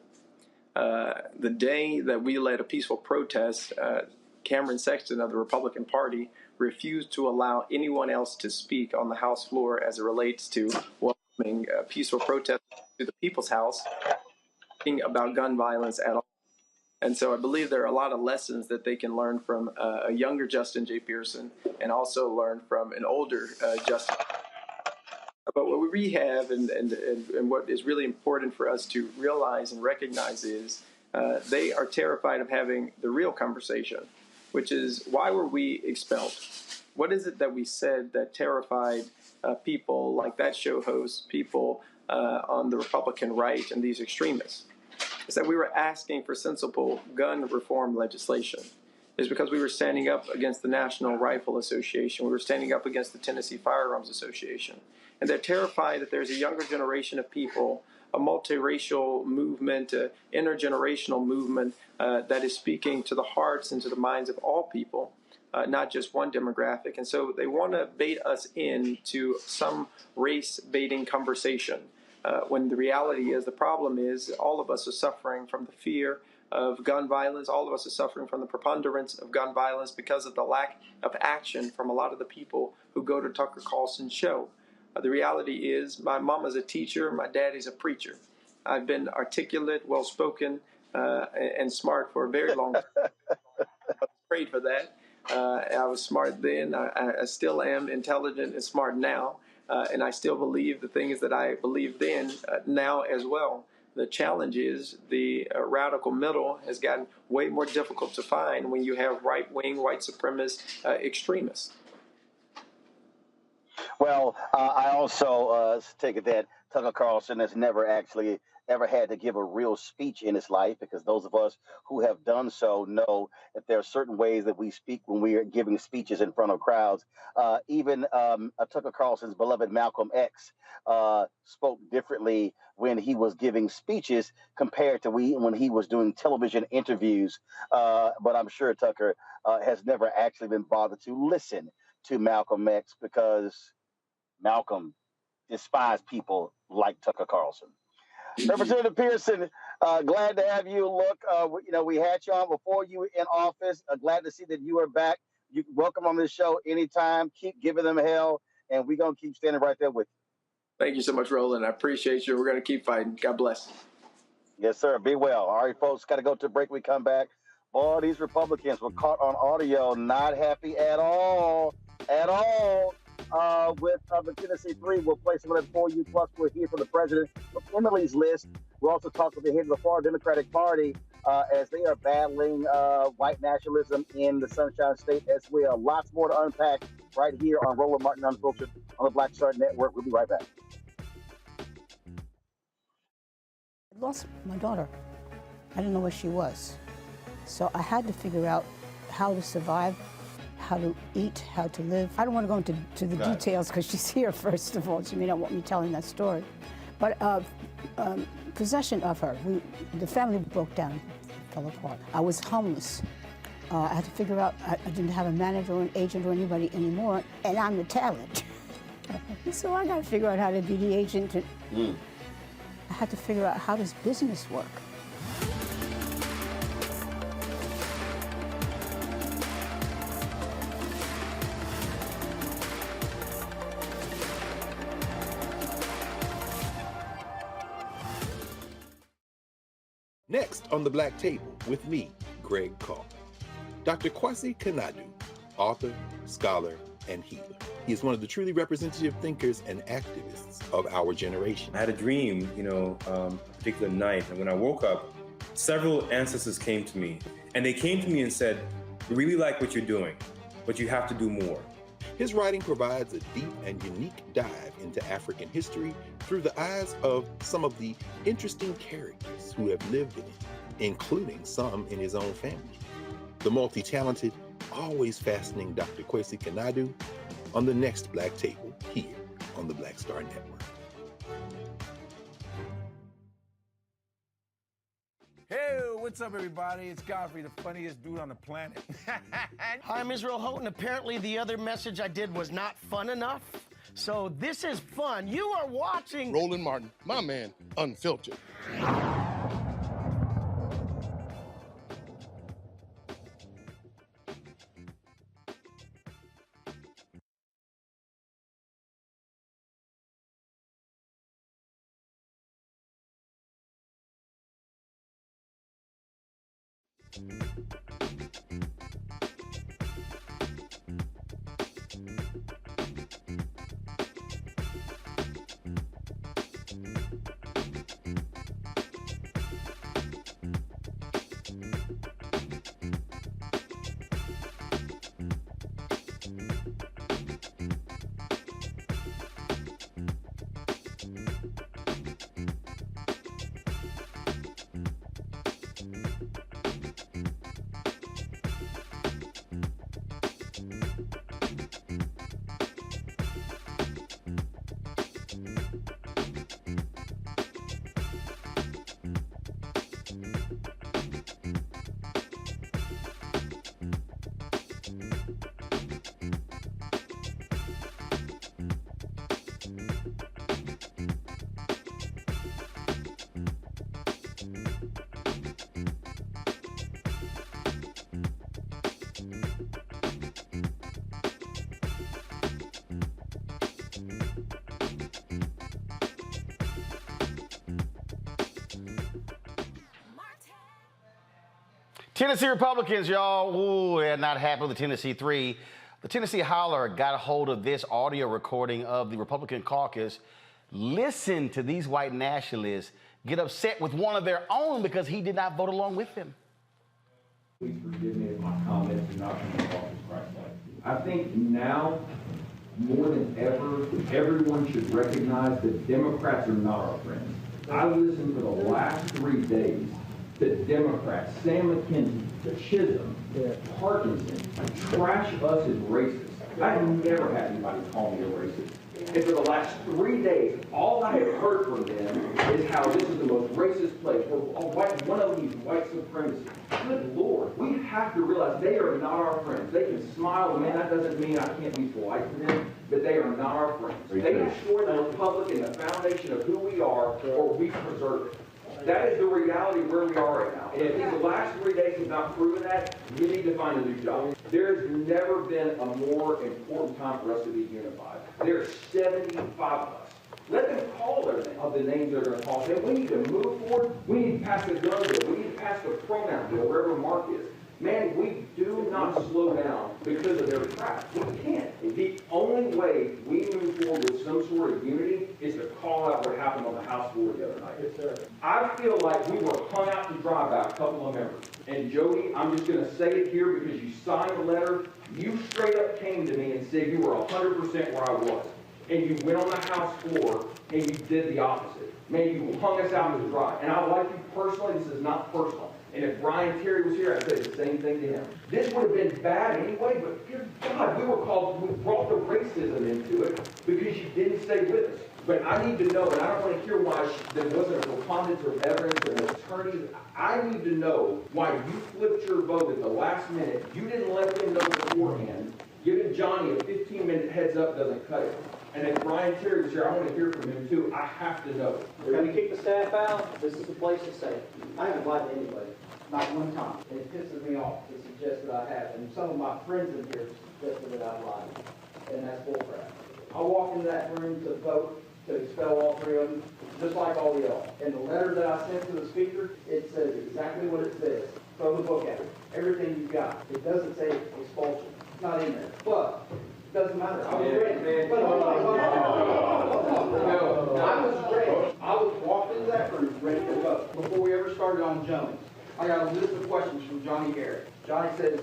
The day that we led a peaceful protest, Cameron Sexton of the Republican Party refused to allow anyone else to speak on the House floor as it relates to welcoming peaceful protest to the People's House, talking about gun violence at all. And so I believe there are a lot of lessons that they can learn from a younger Justin J. Pearson and also learn from an older Justin. But what we have and what is really important for us to realize and recognize is they are terrified of having the real conversation, which is, why were we expelled? What is it that we said that terrified people like that show host, people on the Republican right, and these extremists, is that we were asking for sensible gun reform legislation. Is because we were standing up against the National Rifle Association. We were standing up against the Tennessee Firearms Association. And they're terrified that there's a younger generation of people, a multiracial movement, an intergenerational movement that is speaking to the hearts and to the minds of all people, not just one demographic. And so they want to bait us into some race-baiting conversation when the reality is, the problem is, all of us are suffering from the fear of gun violence. All of us are suffering from the preponderance of gun violence because of the lack of action from a lot of the people who go to Tucker Carlson's show. The reality is, my mom is a teacher, my dad is a preacher. I've been articulate, well-spoken, and smart for a very long time. I prayed for that. I was smart then. I still am intelligent and smart now. And I still believe the things that I believed then, now as well. The challenge is the radical middle has gotten way more difficult to find when you have right-wing, white supremacist extremists. Well, I also take it that Tucker Carlson has never actually ever had to give a real speech in his life, because those of us who have done so know that there are certain ways that we speak when we are giving speeches in front of crowds. Even Tucker Carlson's beloved Malcolm X spoke differently when he was giving speeches compared to when he was doing television interviews. But I'm sure Tucker has never actually been bothered to listen to Malcolm X, because Malcolm despised people like Tucker Carlson. Representative Pearson, glad to have you. Look, we had you on before you were in office. Glad to see that you are back. You welcome on this show anytime. Keep giving them hell, and we're going to keep standing right there with you. Thank you so much, Roland. I appreciate you. We're going to keep fighting. God bless. Yes, sir. Be well. All right, folks, got to go to a break. We come back. Boy, these Republicans were caught on audio, not happy at all. With the Tennessee 3, we'll play some of that for you. Plus, we'll hear from the president of Emily's List. We'll also talk to the head of the far Democratic Party as they are battling white nationalism in the Sunshine State as well. Lots more to unpack right here on Roland Martin Unfiltered on the Black Star Network. We'll be right back. I lost my daughter. I didn't know where she was. So I had to figure out how to survive, how to eat, how to live. I don't want to go into the details because she's here, first of all. She may not want me telling that story. But possession of her, the family broke down, fell apart. I was homeless. I had to figure out, I didn't have a manager or an agent or anybody anymore, and I'm the talent. So I got to figure out how to be the agent. I had to figure out, how does business work? Next on the Black Table with me, Greg Carr. Dr. Kwasi Kanadu, author, scholar, and healer. He is one of the truly representative thinkers and activists of our generation. I had a dream, a particular night, and when I woke up, several ancestors came to me, and they came to me and said, "We really like what you're doing, but you have to do more." His writing provides a deep and unique dive into African history through the eyes of some of the interesting characters who have lived in it, including some in his own family. The multi-talented, always fascinating Dr. Kwasi Kanadu on the next Black Table here on the Black Star Network. Hey, what's up, everybody? It's Godfrey, the funniest dude on the planet. Hi, I'm Israel Houghton. Apparently, the other message I did was not fun enough. So this is fun. You are watching Roland Martin, my man, Unfiltered. Tennessee Republicans, y'all, ooh, they're not happy with the Tennessee 3. The Tennessee Holler got a hold of this audio recording of the Republican caucus. Listen to these white nationalists get upset with one of their own because he did not vote along with them. Please forgive me if my comments do not come across as Christ-like. I think now, more than ever, everyone should recognize that Democrats are not our friends. I listened for the last 3 days to Democrats, Sam McKenzie, Chisholm, Parkinson, trash us as racists. I've never had anybody call me a racist. And for the last 3 days, all I have heard from them is how this is the most racist place. One of them is white supremacy. Good Lord, we have to realize they are not our friends. They can smile, man, that doesn't mean I can't be polite to them, but they are not our friends. They destroy the republic and the foundation of who we are, or we preserve it. That is the reality where we are right now. And if these last 3 days have not proven that, we need to find a new job. There has never been a more important time for us to be unified. There are 75 of us. Let them call the names they're going to call. We need to move forward. We need to pass the gun bill. We need to pass the pronoun bill, wherever Mark is. Man, we do not slow down because of their crap. We can't. The only way we move forward with some sort of unity is to call out what happened on the House floor the other night. Yes, sir. I feel like we were hung out to dry by a couple of members. And Jody, I'm just going to say it here because you signed the letter. You straight up came to me and said you were 100% where I was. And you went on the House floor and you did the opposite. Man, you hung us out to dry. And I like you personally. This is not personal. And if Brian Terry was here, I'd say the same thing to him. This would have been bad anyway, but good God, we brought the racism into it because you didn't stay with us. But I need to know, and I don't want to hear why there wasn't a preponderance of evidence and an attorney. I need to know why you flipped your vote at the last minute. You didn't let them know beforehand. Giving Johnny a 15-minute heads up doesn't cut it. And if Brian Terry was here, I want to hear from him too. I have to know. We're going to keep the staff out. This is the place to say it. I haven't lied to anybody, not one time. And it pisses me off to suggest that I have. And some of my friends in here suggested that I've lied. And that's bullcrap. I walked into that room to vote to expel all 3 of them, just like all the others. And the letter that I sent to the speaker, it says exactly what it says. Throw the book at it. Everything you've got. It doesn't say expulsion. It's not in there. But doesn't matter. I was ready. But hold on. I was ready. I was walked into that room ready to vote before we ever started on Jones. I got a list of questions from Johnny Garrett. Johnny says,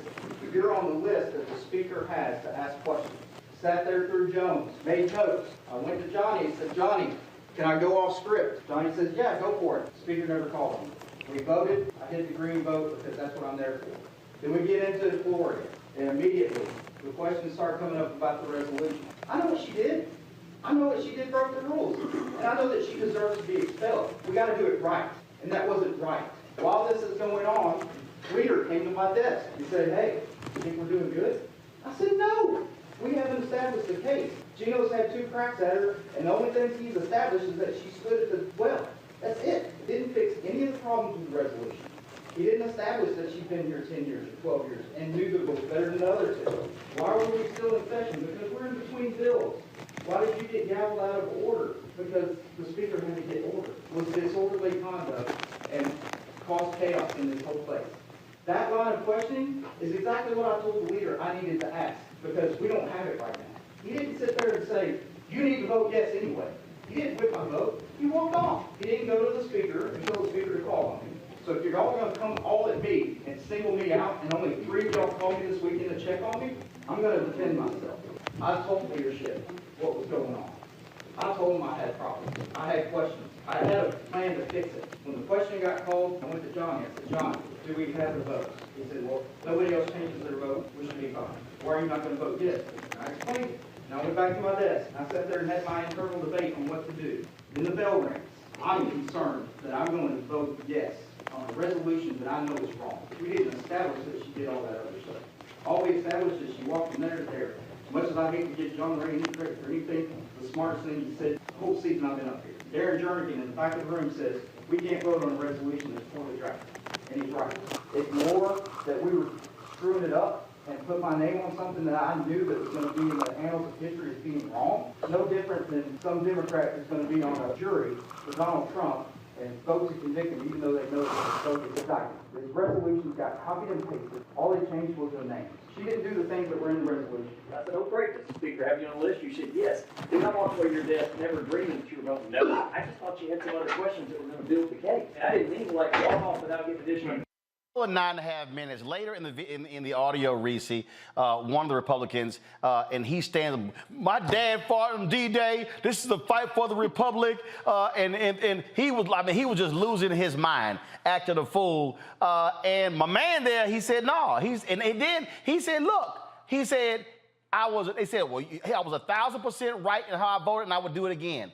you're on the list that the speaker has to ask questions. Sat there through Jones, made notes. I went to Johnny and said, Johnny, can I go off script? Johnny says, yeah, go for it. The speaker never called me. We voted. I hit the green vote because that's what I'm there for. Then we get into the floor again. And immediately, the questions start coming up about the resolution. I know what she did. I know what she did broke the rules. And I know that she deserves to be expelled. We got to do it right. And that wasn't right. While this is going on, Reader came to my desk and said, hey, you think we're doing good? I said, no. We haven't established the case. Gino's had 2 cracks at her, and the only thing he's established is that she stood at the well. That's it. It didn't fix any of the problems with the resolution. He didn't establish that she'd been here 10 years or 12 years and knew the rules better than others did. Why were we still in session? Because we're in between bills. Why did you get gavelled out of order? Because the speaker had to get order. It was disorderly conduct and caused chaos in this whole place. That line of questioning is exactly what I told the leader I needed to ask because we don't have it right now. He didn't sit there and say, you need to vote yes anyway. He didn't whip my vote. He walked off. He didn't go to the speaker and tell the speaker to call on me. So if you're all going to come all at me and single me out and only 3 of y'all call me this weekend to check on me, I'm going to defend myself. I told leadership what was going on. I told them I had problems. I had questions. I had a plan to fix it. When the question got called, I went to Johnny. I said, Johnny, do we have the votes? He said, well, nobody else changes their vote. We should be fine. Why are you not going to vote yes? And I explained it. And I went back to my desk. I sat there and had my internal debate on what to do. Then the bell rings. I'm concerned that I'm going to vote yes on a resolution that I know is wrong. We didn't establish that she did all that other stuff. All we established is she walked from there to there. As much as I hate to give John Ray any credit for anything, the smartest thing he said the whole season I've been up here. Darren Jernigan in the back of the room says, we can't vote on a resolution that's poorly drafted. And he's right. It's more that we were screwing it up and put my name on something that I knew that was going to be in the annals of history as being wrong. No different than some Democrat that's going to be on a jury for Donald Trump And folks who convict him, even though they know it's a document. This resolution got copied and pasted. All they changed was their names. She didn't do the things that were in the resolution. I said, oh great, Mr. Speaker, have you on the list? You said yes. Did not walk away your desk, never dreaming that you were going to know. I just thought you had some other questions that were going to build the case. And I didn't mean to like walk off without getting additional. 9.5 minutes later in the audio, Reese, one of the Republicans, and he stands, my dad fought on D-Day. This is the fight for the Republic, and he was, I mean, he was just losing his mind, acting a fool. And my man there, he said, no, and then he said, look, he said, they said, well, I was 1,000% right in how I voted, and I would do it again.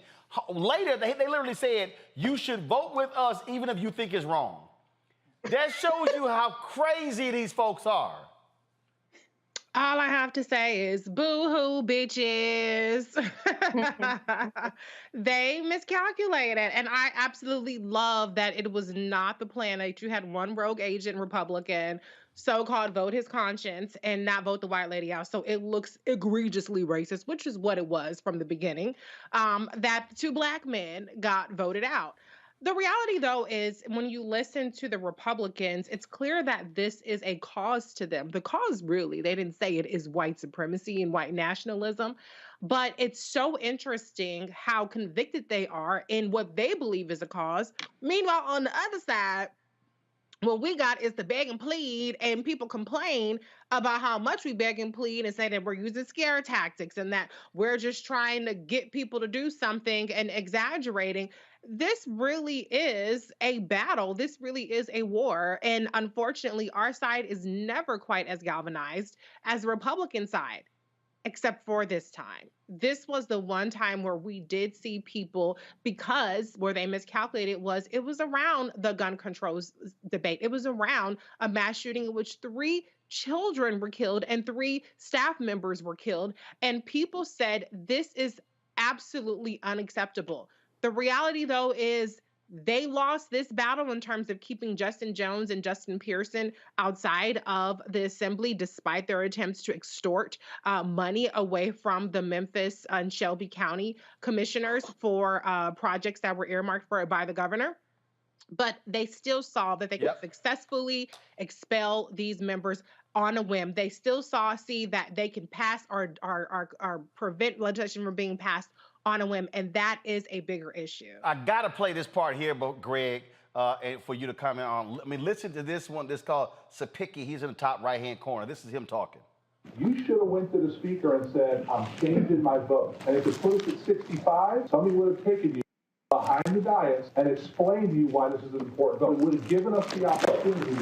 Later, they literally said, you should vote with us even if you think it's wrong. That shows you how crazy these folks are. All I have to say is boo-hoo, bitches. They miscalculated. And I absolutely love that it was not the plan that you had one rogue agent Republican so-called vote his conscience and not vote the white lady out. So it looks egregiously racist, which is what it was from the beginning, that 2 black men got voted out. The reality, though, is when you listen to the Republicans, it's clear that this is a cause to them. The cause, really, they didn't say it, is white supremacy and white nationalism. But it's so interesting how convicted they are in what they believe is a cause. Meanwhile, on the other side, what we got is the beg and plead, and people complain about how much we beg and plead and say that we're using scare tactics and that we're just trying to get people to do something and exaggerating. This really is a battle. This really is a war. And unfortunately, our side is never quite as galvanized as the Republican side, except for this time. This was the one time where we did see people, because where they miscalculated was it was around the gun controls debate. It was around a mass shooting in which 3 children were killed and 3 staff members were killed. And people said, this is absolutely unacceptable. The reality, though, is they lost this battle in terms of keeping Justin Jones and Justin Pearson outside of the assembly, despite their attempts to extort money away from the Memphis and Shelby County commissioners for projects that were earmarked for by the governor. But they still saw that they could successfully expel these members on a whim. They still see that they can pass or prevent legislation from being passed on a whim, and that is a bigger issue. I got to play this part here, but Greg, and for you to comment on. I mean, listen to this one. This is called Sapicki. He's in the top right-hand corner. This is him talking. You should have went to the speaker and said, I'm changing my vote. And if it put us at 65, somebody would have taken you behind the dais and explained to you why this is an important vote. It would have given us the opportunity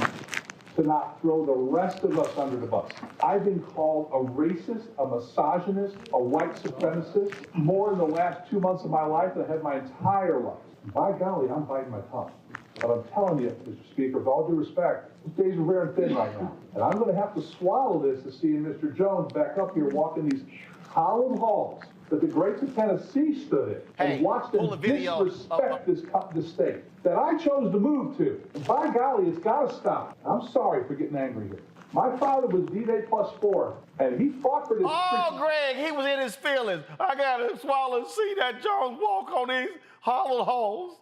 to not throw the rest of us under the bus. I've been called a racist, a misogynist, a white supremacist more in the last 2 months of my life than I had my entire life. By golly, I'm biting my tongue. But I'm telling you, Mr. Speaker, with all due respect, these days are very thin right now. And I'm going to have to swallow this to see Mr. Jones back up here walking these hallowed halls that the greats of Tennessee stood in and watched them disrespect this state that I chose to move to. And by golly, it's got to stop. I'm sorry for getting angry here. My father was D-Day +4, and he fought for this. Oh, Greg, he was in his feelings. I got to swallow and see that Jones walk on these hollowed halls.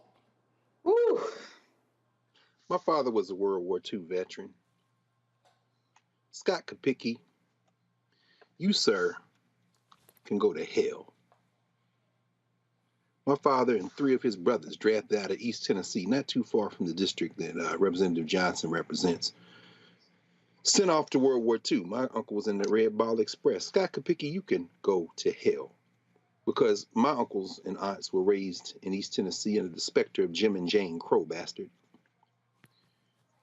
Woo. My father was a World War II veteran. Scott Kopicki, you, sir, can go to hell. My father and 3 of his brothers drafted out of East Tennessee, not too far from the district that Representative Johnson represents, sent off to World War II. My uncle was in the Red Ball Express. Scott Kopicki, you can go to hell. Because my uncles and aunts were raised in East Tennessee under the specter of Jim and Jane Crow, bastard.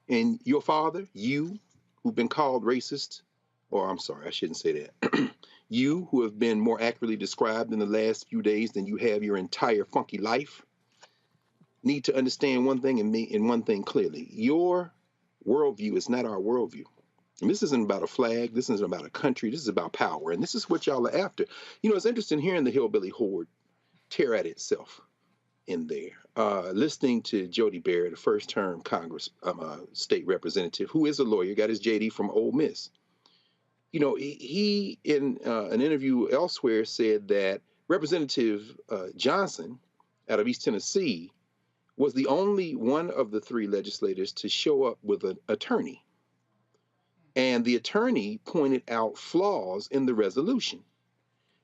And your father, you, who've been called racist, or I'm sorry, I shouldn't say that. You, who have been more accurately described in the last few days than you have your entire funky life, need to understand one thing and one thing clearly. Your worldview is not our worldview. And this isn't about a flag. This isn't about a country. This is about power. And this is what y'all are after. You know, it's interesting hearing the hillbilly horde tear at itself in there. Listening to Jody Barrett, a first-term state representative, who is a lawyer, got his JD from Ole Miss. You know, he in an interview elsewhere said that Representative Johnson out of East Tennessee was the only one of the three legislators to show up with an attorney. And the attorney pointed out flaws in the resolution.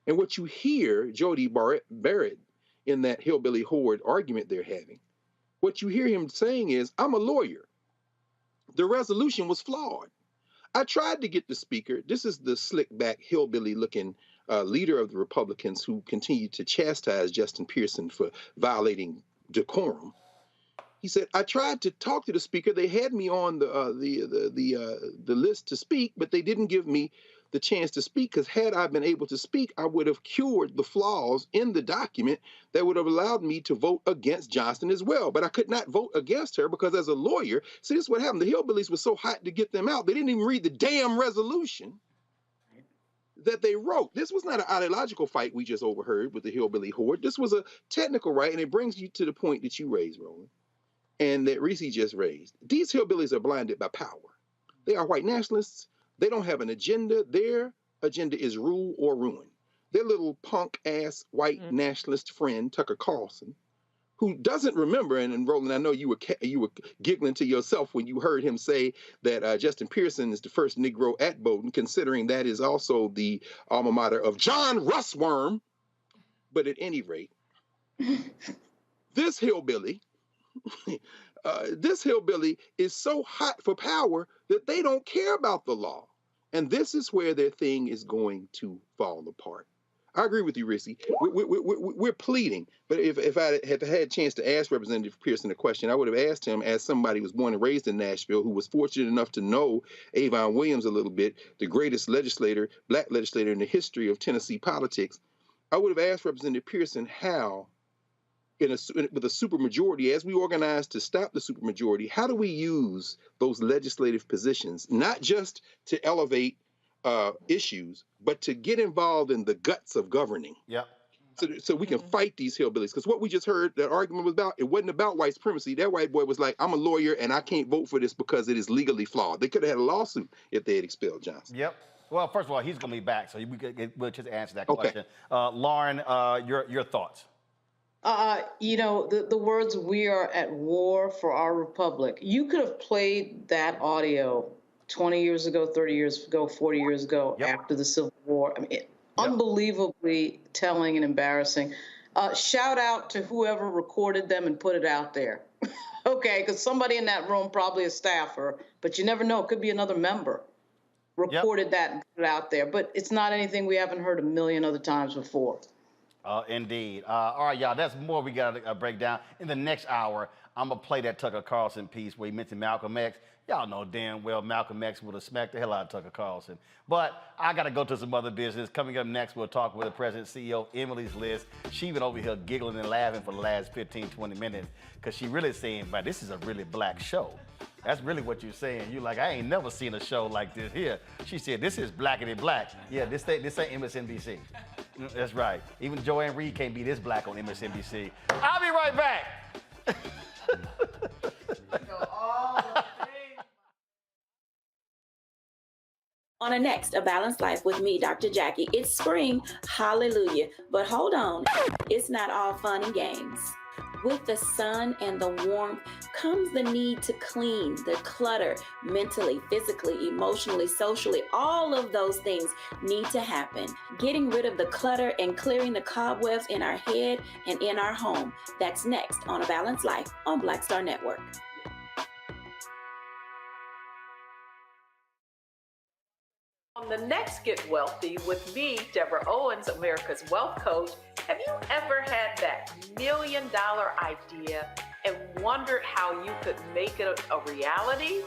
And what you hear Jody Barrett in that hillbilly horde argument they're having, what you hear him saying is, I'm a lawyer. The resolution was flawed. I tried to get the speaker. This is the slick back hillbilly looking leader of the Republicans who continued to chastise Justin Pearson for violating decorum. He said, I tried to talk to the speaker. They had me on the list to speak, but they didn't give me the chance to speak, because had I been able to speak, I would have cured the flaws in the document that would have allowed me to vote against Johnston as well. But I could not vote against her because as a lawyer, see, this is what happened. The hillbillies were so hot to get them out, they didn't even read the damn resolution that they wrote. This was not an ideological fight we just overheard with the hillbilly horde. This was a technical right, and it brings you to the point that you raised, Roland, and that Reese just raised. These hillbillies are blinded by power. They are white nationalists. They don't have an agenda. Their agenda is rule or ruin. Their little punk-ass white nationalist friend, Tucker Carlson, who doesn't remember, and Roland, I know you were giggling to yourself when you heard him say that Justin Pearson is the first Negro at Bowdoin, considering that is also the alma mater of John Russworm. But at any rate, this hillbilly is so hot for power that they don't care about the law. And this is where their thing is going to fall apart. I agree with you, Rissy. We're pleading. But if I had had a chance to ask Representative Pearson a question, I would have asked him, as somebody who was born and raised in Nashville, who was fortunate enough to know Avon Williams a little bit, the greatest legislator, black legislator in the history of Tennessee politics. I would have asked Representative Pearson how, with a supermajority, as we organize to stop the supermajority, how do we use those legislative positions, not just to elevate issues, but to get involved in the guts of governing? Yep. So we can fight these hillbillies. Because what we just heard, that argument was about, it wasn't about white supremacy. That white boy was like, I'm a lawyer and I can't vote for this because it is legally flawed. They could have had a lawsuit if they had expelled Johnson. Yep. Well, first of all, he's going to be back, so we'll just answer that question. Lauren, your thoughts? You know, the words, we are at war for our republic. You could have played that audio 20 years ago, 30 years ago, 40 years ago, after the Civil War. I mean, unbelievably telling and embarrassing. Shout out to whoever recorded them and put it out there. Okay, because somebody in that room, probably a staffer, but you never know, it could be another member, recorded that and put it out there. But it's not anything we haven't heard a million other times before. Indeed. All right, y'all, that's more we got to break down. In the next hour, I'm going to play that Tucker Carlson piece where he mentioned Malcolm X. Y'all know damn well Malcolm X would have smacked the hell out of Tucker Carlson. But I got to go to some other business. Coming up next, we'll talk with the President CEO, Emily's List. She's been over here giggling and laughing for the last 15, 20 minutes because she really saying, but this is a really black show. That's really what you're saying. You're like, I ain't never seen a show like this here. She said, this is blackity black. Yeah, this ain't MSNBC. That's right. Even Joanne Reed can't be this black on MSNBC. I'll be right back. On the next, A Balanced Life with me, Dr. Jackie. It's spring, hallelujah. But hold on, it's not all fun and games. With the sun and the warmth comes the need to clean, the clutter, mentally, physically, emotionally, socially. All of those things need to happen. Getting rid of the clutter and clearing the cobwebs in our head and in our home. That's next on A Balanced Life on Black Star Network. On the next Get Wealthy with me, Deborah Owens, America's Wealth Coach, have you ever had that $1 million idea and wondered how you could make it a reality?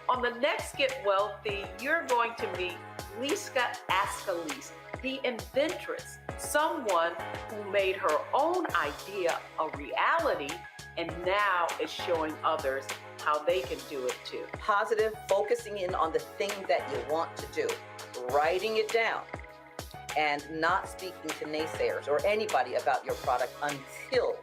On the next Get Wealthy, you're going to meet Liska Askalise, the inventress, someone who made her own idea a reality and now is showing others how they can do it too. Positive, focusing in on the thing that you want to do, writing it down, and not speaking to naysayers or anybody about your product until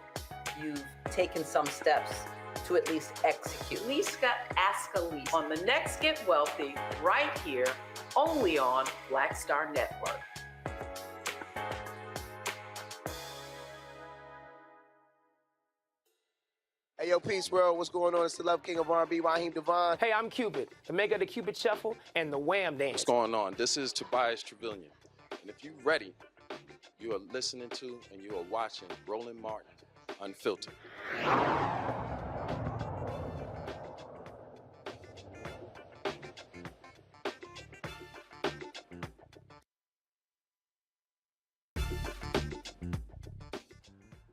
you've taken some steps to at least execute. Liska Askalise on the next Get Wealthy, right here, only on Black Star Network. Hey, yo, Peace World. What's going on? It's the Love King of R&B, Raheem Devon. Hey, I'm Cupid, the maker of the Cupid Shuffle and the Wham Dance. What's going on? This is Tobias Trevelyan. And if you're ready, you are listening to and you are watching Roland Martin Unfiltered.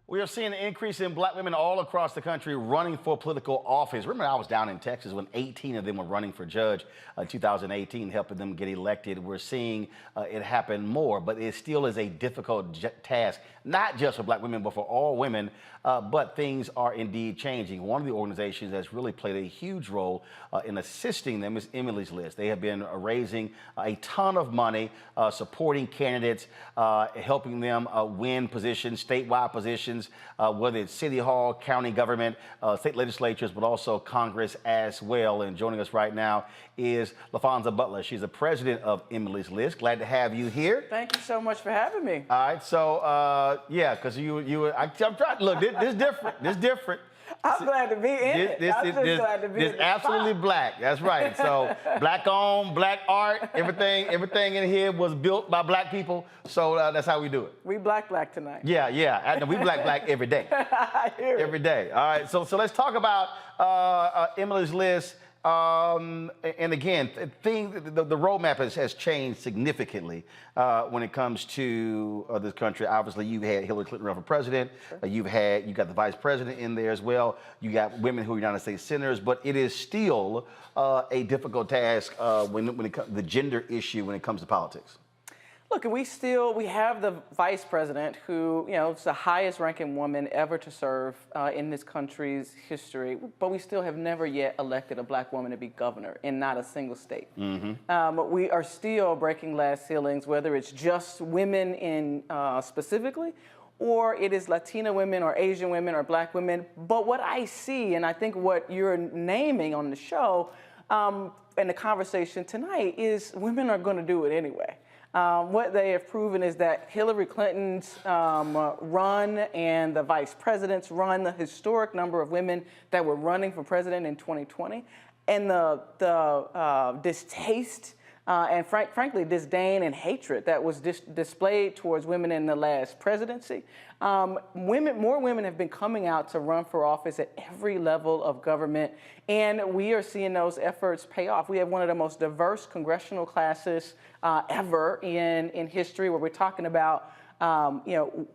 We are seeing an increase in black women all across the country running for political office. Remember, I was down in Texas when 18 of them were running for judge in 2018, helping them get elected. We're seeing it happen more, but it still is a difficult task, not just for black women, but for all women. But things are indeed changing. One of the organizations that's really played a huge role in assisting them is Emily's List. They have been raising a ton of money, supporting candidates, helping them win positions, statewide positions, whether it's city hall, county government, state legislatures, but also Congress as well. And joining us right now is LaFonza Butler. She's the president of Emily's List. Glad to have you here. Thank you so much for having me. All right, so yeah, because I'm trying. Look, this is different. This is different. I'm glad to be in it. I'm just glad to be in it. It's absolutely black. That's right. So black owned, black art, everything in here was built by black people. So that's how we do it. We black tonight. Yeah. We black every day. I hear it. Every day. All right. So let's talk about Emily's List. And again, the roadmap has changed significantly when it comes to this country. Obviously, you've had Hillary Clinton run for president. Sure. You got the vice president in there as well. You got women who are United States senators, but it is still a difficult task when it comes the gender issue when it comes to politics. Look, we have the vice president who, is the highest ranking woman ever to serve in this country's history, but we still have never yet elected a black woman to be governor in not a single state. Mm-hmm. We are still breaking glass ceilings, whether it's just women in specifically, or it is Latina women or Asian women or black women. But what I see, and I think what you're naming on the show and the conversation tonight, is women are going to do it anyway. What they have proven is that Hillary Clinton's run and the vice president's run, the historic number of women that were running for president in 2020, and the distaste and frankly disdain and hatred that was displayed towards women in the last presidency. More women have been coming out to run for office at every level of government, and we are seeing those efforts pay off. We have one of the most diverse congressional classes ever in history, where we're talking about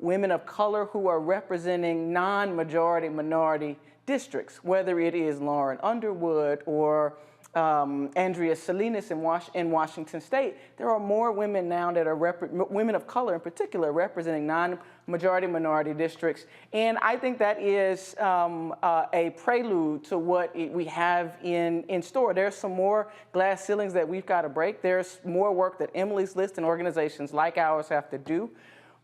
women of color who are representing non-majority minority districts, whether it is Lauren Underwood or Andrea Salinas in Washington State. There are more women now that are women of color in particular representing non-majority minority districts, and I think that is a prelude to what we have in store. There's some more glass ceilings that we've got to break. There's more work that Emily's List and organizations like ours have to do.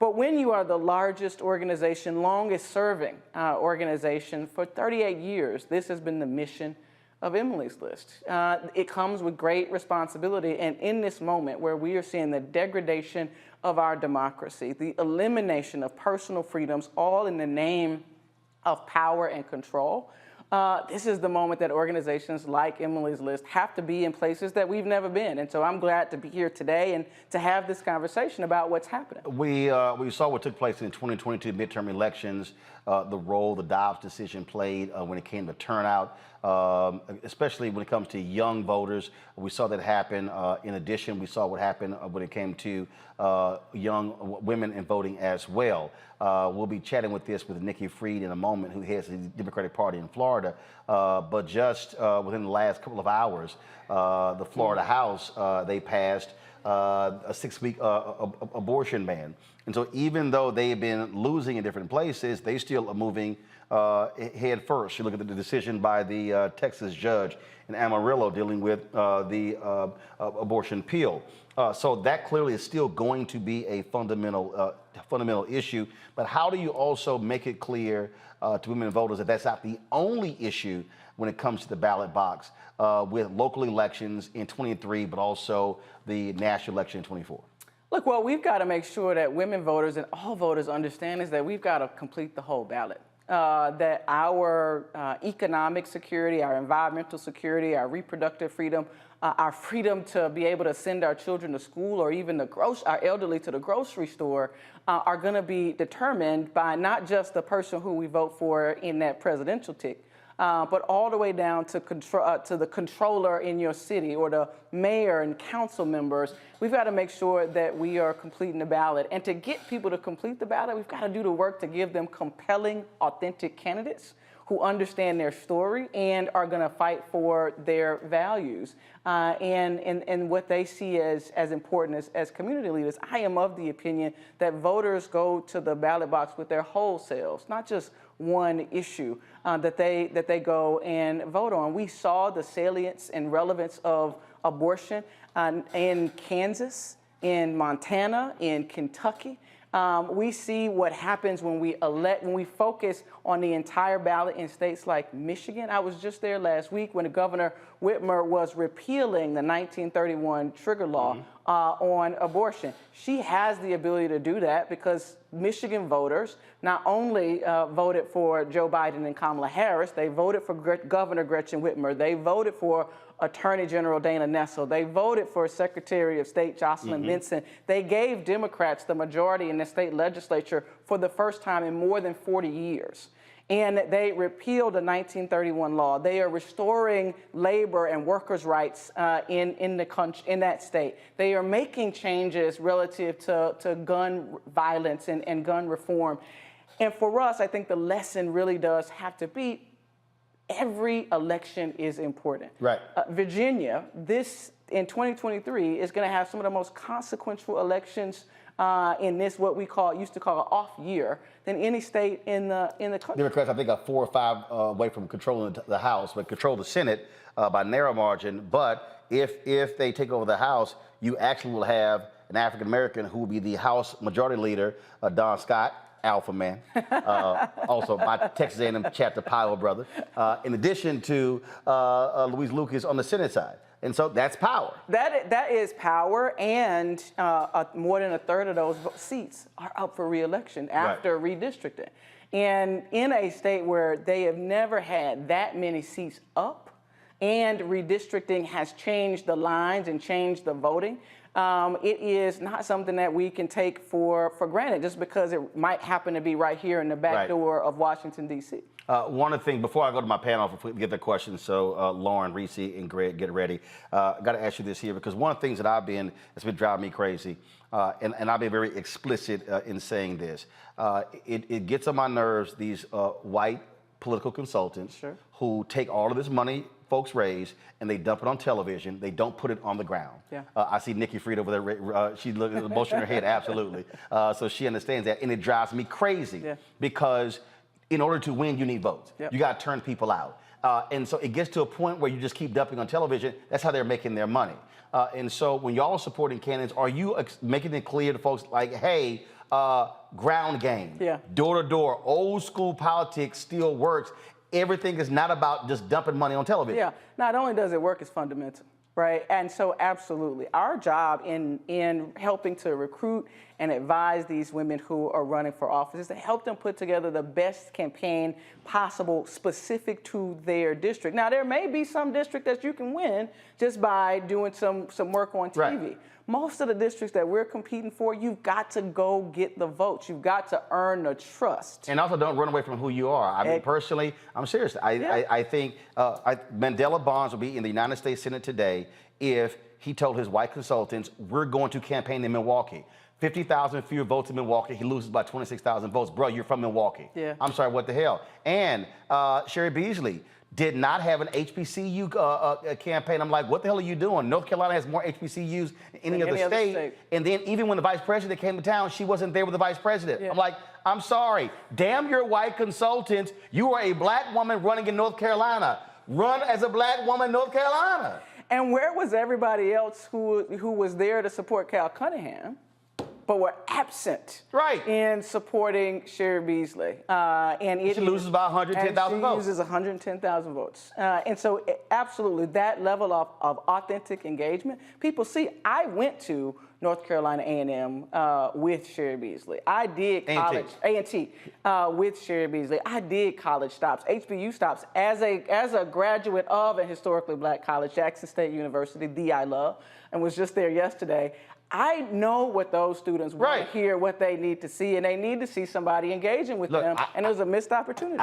But when you are the largest organization, longest serving organization for 38 years, this has been the mission of Emily's List. It comes with great responsibility, and in this moment where we are seeing the degradation of our democracy, the elimination of personal freedoms, all in the name of power and control, this is the moment that organizations like Emily's List have to be in places that we've never been. And so I'm glad to be here today and to have this conversation about what's happening. We saw what took place in the 2022 midterm elections, the role the Dobbs decision played when it came to turnout, especially when it comes to young voters. We saw that happen. In addition, we saw what happened when it came to young women in voting as well. We'll be chatting with Nikki Fried in a moment, who heads the Democratic Party in Florida. But just within the last couple of hours, the Florida House, they passed a 6-week abortion ban. And so even though they have been losing in different places, they still are moving head first. You look at the decision by the Texas judge in Amarillo dealing with the abortion pill. So that clearly is still going to be a fundamental issue. But how do you also make it clear to women voters that that's not the only issue when it comes to the ballot box with local elections in 23, but also the national election in 24? Look, what we've got to make sure that women voters and all voters understand is that we've got to complete the whole ballot. that our economic security, our environmental security, our reproductive freedom, our freedom to be able to send our children to school or even our elderly to the grocery store are going to be determined by not just the person who we vote for in that presidential ticket, but all the way down to the controller in your city or the mayor and council members. We've got to make sure that we are completing the ballot. And to get people to complete the ballot, we've got to do the work to give them compelling, authentic candidates who understand their story and are going to fight for their values and what they see as important as community leaders. I am of the opinion that voters go to the ballot box with their whole selves, not just one issue that they go and vote on. We saw the salience and relevance of abortion in Kansas, in Montana, in Kentucky. We see what happens when we focus on the entire ballot in states like Michigan. I was just there last week when Governor Whitmer was repealing the 1931 trigger law on abortion. She has the ability to do that because Michigan voters not only voted for Joe Biden and Kamala Harris, they voted for Governor Gretchen Whitmer, they voted for Attorney General Dana Nessel, they voted for Secretary of State Jocelyn Benson. They gave Democrats the majority in the state legislature for the first time in more than 40 years. And they repealed the 1931 law. They are restoring labor and workers' rights in that state. They are making changes relative to gun violence and gun reform. And for us, I think the lesson really does have to be every election is important. Right. Virginia, in 2023, is going to have some of the most consequential elections in this what we used to call an off year than any state in the country. Democrats, I think, are 4 or 5 away from controlling the House, but control the Senate by narrow margin. But if they take over the House, you actually will have an African American who will be the House Majority Leader, Don Scott. Alpha man, also my Texas A&M chapter Powell brother, in addition to Louise Lucas on the Senate side. And so that's power. That is power, and more than a third of those seats are up for re-election after redistricting. And in a state where they have never had that many seats up, and redistricting has changed the lines and changed the voting, it is not something that we can take for granted just because it might happen to be right here in the back door of Washington, D.C. One of the things, before I go to my panel, if we get the questions, so Lauren, Reese, and Greg, get ready. Got to ask you this here, because one of the things that that's been driving me crazy, and I've been very explicit in saying this, it gets on my nerves, these white political consultants who take all of this money folks raise and they dump it on television. They don't put it on the ground. Yeah. I see Nikki Fried over there. She looks at the motion in her head, absolutely. So she understands that, and it drives me crazy because in order to win, you need votes. You got to turn people out. And so it gets to a point where you just keep dumping on television. That's how they're making their money. And so when y'all are supporting candidates, are you making it clear to folks like, hey, ground game, door to door, old school politics still works. Everything is not about just dumping money on television. Yeah, not only does it work, it's fundamental, right? And so absolutely, our job in helping to recruit and advise these women who are running for office is to help them put together the best campaign possible specific to their district. Now, there may be some district that you can win just by doing some work on TV. Right. Most of the districts that we're competing for, you've got to go get the votes. You've got to earn the trust. And also don't run away from who you are. I mean, personally, I'm serious. I think Mandela Barnes will be in the United States Senate today if he told his white consultants, we're going to campaign in Milwaukee. 50,000 fewer votes in Milwaukee. He loses by 26,000 votes. Bro, you're from Milwaukee. Yeah. I'm sorry, what the hell? And Sherry Beasley did not have an HBCU campaign. I'm like, what the hell are you doing? North Carolina has more HBCUs than any other state. And then even when the vice president came to town, she wasn't there with the vice president. I'm like, I'm sorry. Damn your white consultants. You are a black woman running in North Carolina. Run as a black woman in North Carolina. And where was everybody else who was there to support Cal Cunningham? but were absent in supporting Sherry Beasley. And she loses by 110,000 votes. She loses 110,000 votes. And so absolutely, that level of authentic engagement, people see. I went to North Carolina A&M with Sherry Beasley. I did college, A&T, with Sherry Beasley. I did college stops, HBU stops, as a graduate of a historically black college, Jackson State University, the I love, and was just there yesterday. I know what those students want to hear, what they need to see, and they need to see somebody engaging with them, and it was a missed opportunity.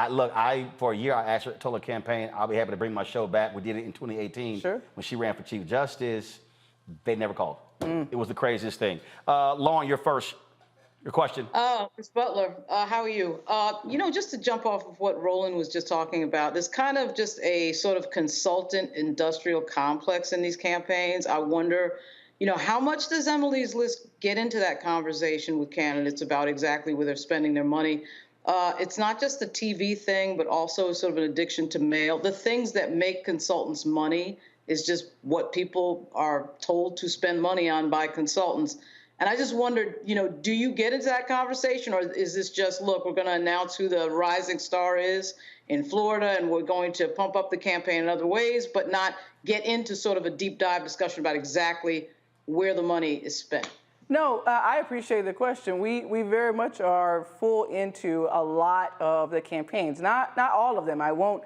For a year, I asked her, told her campaign, I'll be happy to bring my show back. We did it in 2018 when she ran for Chief Justice. They never called. It was the craziest thing. Lauren, your question. Ms. Butler, how are you? Just to jump off of what Roland was just talking about, there's kind of just a sort of consultant industrial complex in these campaigns. I wonder, how much does Emily's List get into that conversation with candidates about exactly where they're spending their money? It's not just the TV thing, but also sort of an addiction to mail. The things that make consultants money is just what people are told to spend money on by consultants. And I just wondered, do you get into that conversation, or is this just, look, we're going to announce who the rising star is in Florida, and we're going to pump up the campaign in other ways, but not get into sort of a deep dive discussion about exactly where the money is spent? No, I appreciate the question. We very much are full into a lot of the campaigns, not all of them. I won't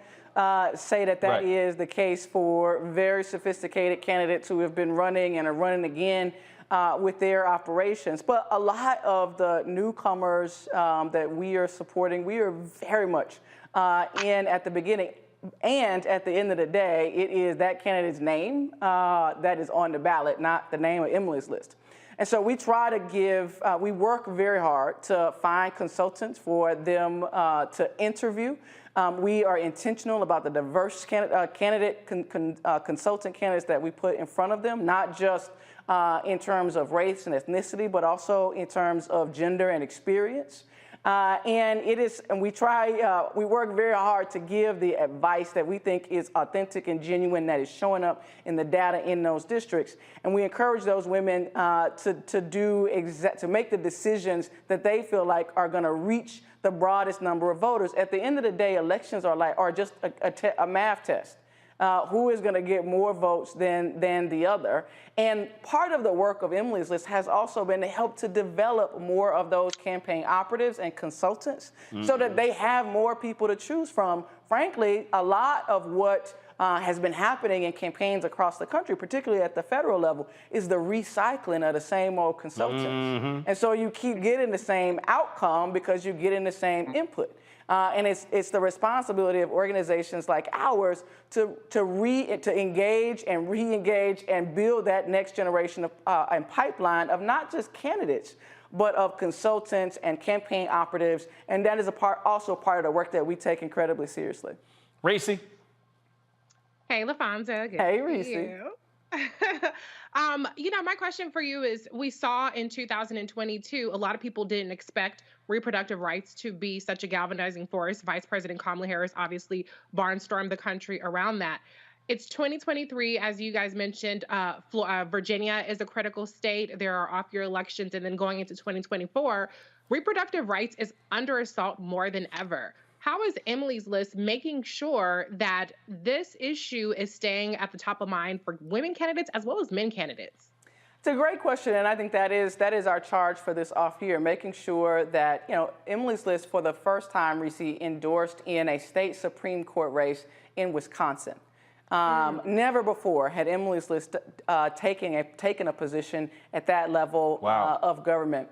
say that is the case for very sophisticated candidates who have been running and are running again with their operations. But a lot of the newcomers that we are supporting, we are very much in at the beginning. And at the end of the day, it is that candidate's name that is on the ballot, not the name of Emily's List. And so we try to we work very hard to find consultants for them to interview. We are intentional about the diverse consultant candidates that we put in front of them, not just in terms of race and ethnicity, but also in terms of gender and experience. And we work very hard to give the advice that we think is authentic and genuine, that is showing up in the data in those districts. And we encourage those women to make the decisions that they feel like are going to reach the broadest number of voters. At the end of the day, elections are just a math test. Who is going to get more votes than the other. And part of the work of Emily's List has also been to help to develop more of those campaign operatives and consultants so that they have more people to choose from. Frankly, a lot of what has been happening in campaigns across the country, particularly at the federal level, is the recycling of the same old consultants. And so you keep getting the same outcome because you're getting the same input. And it's the responsibility of organizations like ours to engage and re-engage and build that next generation of and pipeline of not just candidates, but of consultants and campaign operatives. And that is also part of the work that we take incredibly seriously. Reese. Hey, LaFonza. Hey, Reese. My question for you is, we saw in 2022, a lot of people didn't expect reproductive rights to be such a galvanizing force. Vice President Kamala Harris obviously barnstormed the country around that. It's 2023, as you guys mentioned. Virginia is a critical state. There are off-year elections, and then going into 2024, reproductive rights is under assault more than ever. How is Emily's List making sure that this issue is staying at the top of mind for women candidates as well as men candidates? It's a great question, and I think that is our charge for this off year, making sure that Emily's List for the first time received endorsed in a state Supreme Court race in Wisconsin. Never before had Emily's List taken a position at that level of government.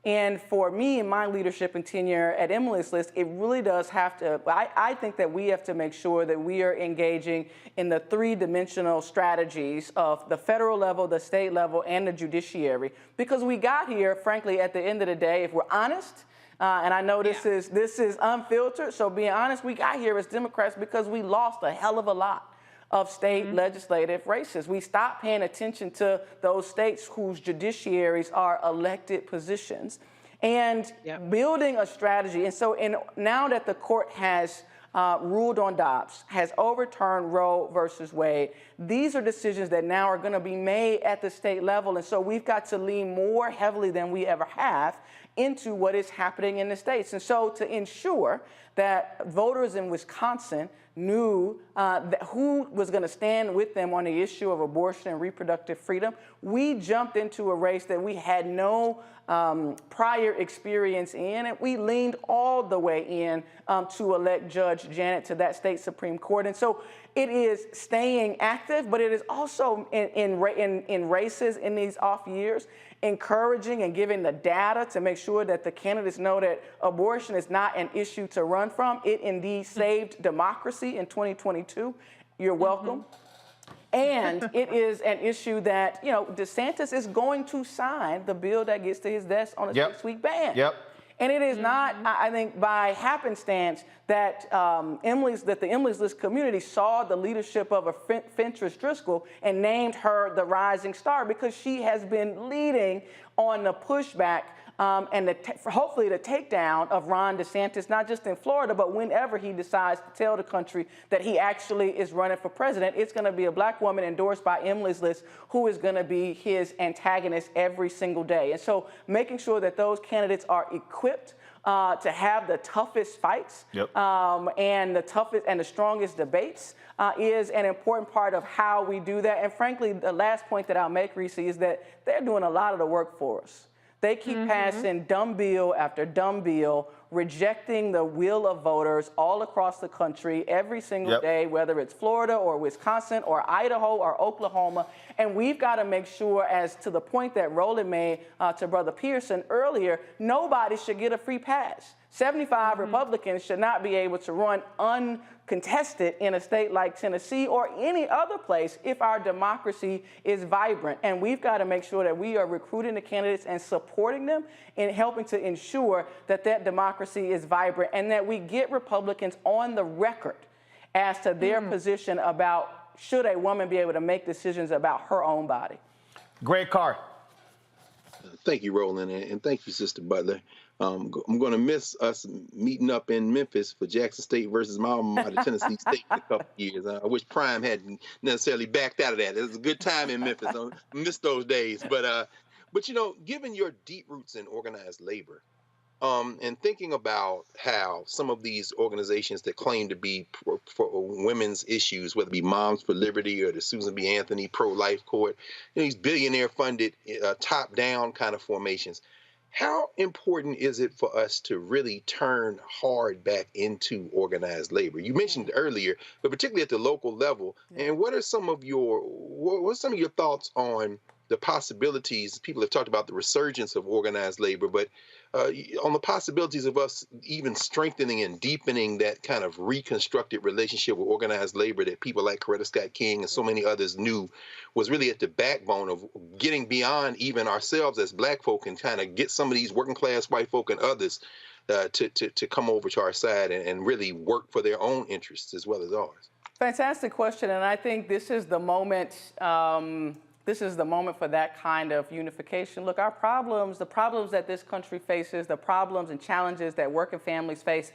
And for me, in my leadership and tenure at Emily's List, it really does have to, I think that we have to make sure that we are engaging in the three-dimensional strategies of the federal level, the state level, and the judiciary. Because we got here, frankly, at the end of the day, if we're honest, and I know this is unfiltered, so being honest, we got here as Democrats because we lost a hell of a lot of state legislative races. We stopped paying attention to those states whose judiciaries are elected positions and building a strategy. And so now that the court has ruled on Dobbs, has overturned Roe versus Wade. These are decisions that now are going to be made at the state level. And so we've got to lean more heavily than we ever have into what is happening in the states. And so to ensure that voters in Wisconsin knew who was going to stand with them on the issue of abortion and reproductive freedom, we jumped into a race that we had no prior experience in, and we leaned all the way in to elect Judge Janet to that state Supreme Court. And so it is staying active, but it is also in races in these off years, encouraging and giving the data to make sure that the candidates know that abortion is not an issue to run from. It indeed saved democracy in 2022. You're welcome. And it is an issue that, you know, DeSantis is going to sign the bill that gets to his desk on a 6-week ban. And it is not, I think, by happenstance that the Emily's List community saw the leadership of a Fentress Driscoll and named her the rising star, because she has been leading on the pushback and hopefully the takedown of Ron DeSantis, not just in Florida, but whenever he decides to tell the country that he actually is running for president, it's going to be a black woman endorsed by Emily's List who is going to be his antagonist every single day. And so making sure that those candidates are equipped to have the toughest fights and the toughest and the strongest debates is an important part of how we do that. And frankly, the last point that I'll make, Reese, is that they're doing a lot of the work for us. They keep passing dumb bill after dumb bill, rejecting the will of voters all across the country every single day, whether it's Florida or Wisconsin or Idaho or Oklahoma. And we've got to make sure, as to the point that Roland made to Brother Pearson earlier, nobody should get a free pass. 75 Republicans should not be able to run uncontested in a state like Tennessee or any other place if our democracy is vibrant. And we've got to make sure that we are recruiting the candidates and supporting them in helping to ensure that that democracy is vibrant and that we get Republicans on the record as to their position about should a woman be able to make decisions about her own body. Greg Carr. Thank you, Roland, and thank you, Sister Butler. I'm going to miss us meeting up in Memphis for Jackson State versus my alma mater, Tennessee State, in a couple of years. I wish Prime hadn't necessarily backed out of that. It was a good time in Memphis. I miss those days. But you know, given your deep roots in organized labor, and thinking about how some of these organizations that claim to be for women's issues, whether it be Moms for Liberty or the Susan B. Anthony Pro-Life Court, you know, these billionaire-funded, top-down kind of formations, how important is it for us to really turn hard back into organized labor? You mentioned earlier, but particularly at the local level. And what are some of your thoughts on the possibilities? People have talked about the resurgence of organized labor, but on the possibilities of us even strengthening and deepening that kind of reconstructed relationship with organized labor that people like Coretta Scott King and so many others knew was really at the backbone of getting beyond even ourselves as black folk and kind of get some of these working class white folk and others to come over to our side and really work for their own interests as well as ours. Fantastic question, and I think this is the moment. This is the moment for that kind of unification. Look, our problems, the problems that this country faces, the problems and challenges that working families face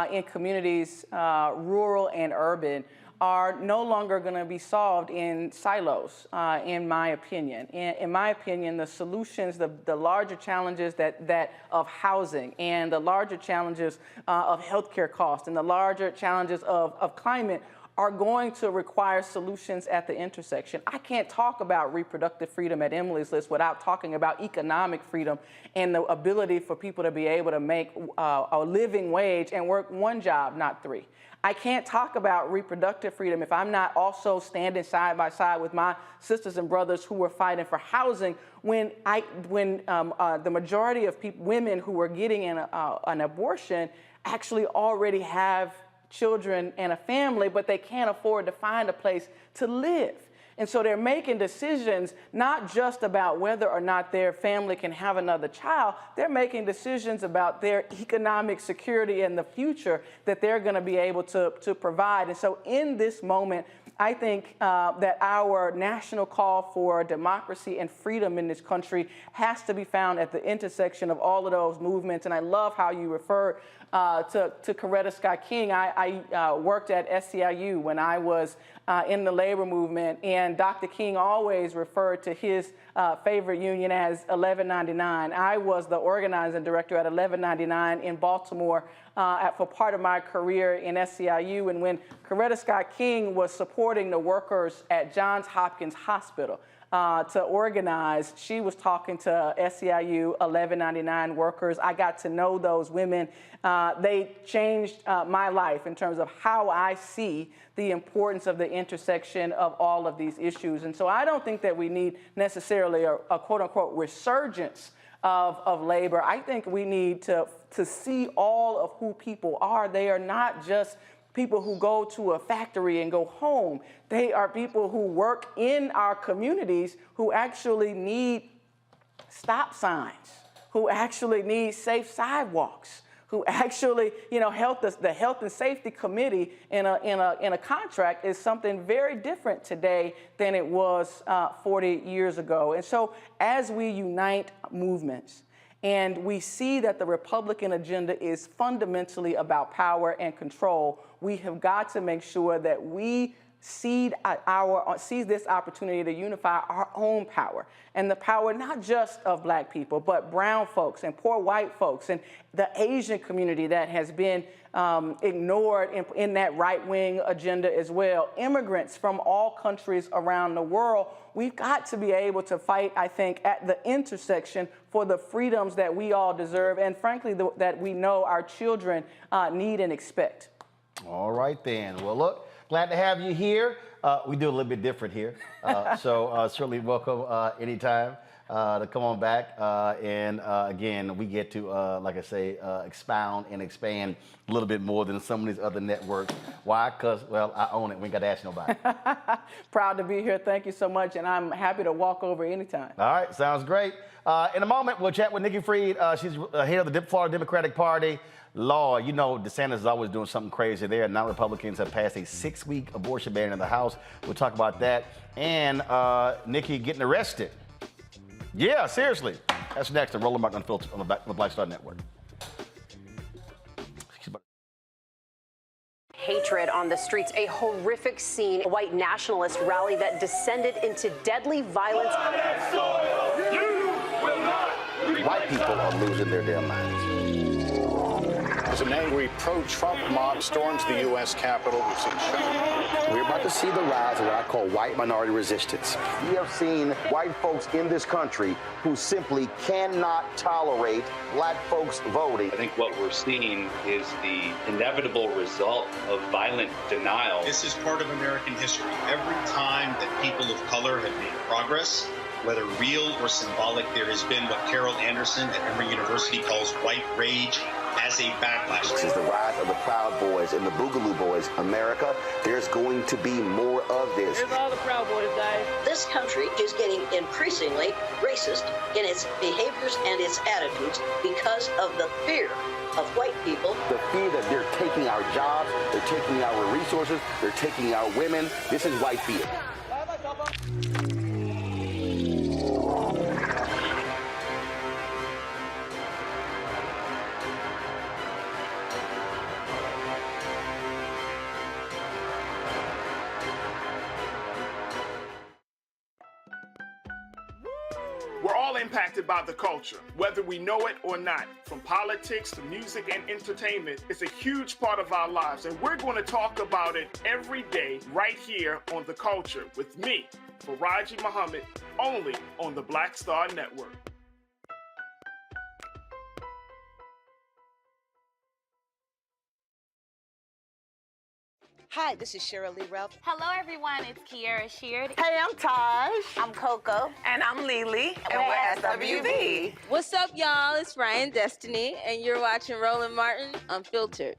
in communities, rural and urban, are no longer going to be solved in silos, in my opinion. In my opinion, the solutions, the larger challenges that of housing and the larger challenges of healthcare costs and the larger challenges of climate are going to require solutions at the intersection. I can't talk about reproductive freedom at Emily's List without talking about economic freedom and the ability for people to be able to make a living wage and work one job, not three. I can't talk about reproductive freedom if I'm not also standing side by side with my sisters and brothers who are fighting for housing when the majority of women who are getting an abortion actually already have children and a family, but they can't afford to find a place to live. And so they're making decisions not just about whether or not their family can have another child, they're making decisions about their economic security and the future that they're going to be able to provide. And so in this moment, I think that our national call for democracy and freedom in this country has to be found at the intersection of all of those movements. And I love how you referred to Coretta Scott King. I worked at SEIU when I was in the labor movement, and Dr. King always referred to his favorite union as 1199. I was the organizing director at 1199 in Baltimore for part of my career in SEIU, and when Coretta Scott King was supporting the workers at Johns Hopkins Hospital to organize, she was talking to SEIU 1199 workers. I got to know those women. They changed my life in terms of how I see the importance of the intersection of all of these issues. And so I don't think that we need necessarily a quote unquote resurgence of labor. I think we need to see all of who people are. They are not just people who go to a factory and go home. They are people who work in our communities who actually need stop signs, who actually need safe sidewalks, who actually, the Health and Safety Committee in a contract is something very different today than it was 40 years ago. And so as we unite movements, and we see that the Republican agenda is fundamentally about power and control, we have got to make sure that we seize this opportunity to unify our own power, and the power not just of Black people, but brown folks and poor white folks and the Asian community that has been ignored in that right-wing agenda as well. Immigrants from all countries around the world. We've got to be able to fight, I think, at the intersection for the freedoms that we all deserve and, frankly, that we know our children need and expect. All right, then. Well, look, glad to have you here. We do a little bit different here, so certainly welcome anytime to come on back. And again, we get to, like I say, expound and expand a little bit more than some of these other networks. Why? Because, well, I own it. We ain't got to ask nobody. Proud to be here. Thank you so much. And I'm happy to walk over anytime. All right. Sounds great. In a moment, we'll chat with Nikki Fried. She's head of the Florida Democratic Party. Lord, you know, DeSantis is always doing something crazy there. Now Republicans have passed a 6-week abortion ban in the House. We'll talk about that. And Nikki getting arrested. Yeah, seriously. That's next on Roland Martin Unfiltered on the Black Star Network. Hatred on the streets, a horrific scene, a white nationalist rally that descended into deadly violence. White people are losing their damn minds. As an angry pro-Trump mob storms the U.S. Capitol, we've seen shots. We're about to see the rise of what I call white minority resistance. We have seen white folks in this country who simply cannot tolerate Black folks voting. I think what we're seeing is the inevitable result of violent denial. This is part of American history. Every time that people of color have made progress, whether real or symbolic, there has been what Carol Anderson at Emory University calls white rage as a backlash. This is the rise of the Proud Boys and the Boogaloo Boys. America, there's going to be more of this. Here's all the Proud Boys, guys. This country is getting increasingly racist in its behaviors and its attitudes because of the fear of white people. The fear that they're taking our jobs, they're taking our resources, they're taking our women. This is white fear. We're all impacted by the culture, whether we know it or not. From politics to music and entertainment, it's a huge part of our lives, and we're going to talk about it every day right here on The Culture with me, Faraji Muhammad, only on the Black Star Network. Hi, this is Cheryl Lee Ralph. Hello, everyone. It's Kiara Sheard. Hey, I'm Taj. I'm Coco. And I'm Lily. And we're SWV. What's up, y'all? It's Ryan Destiny, and you're watching Roland Martin Unfiltered.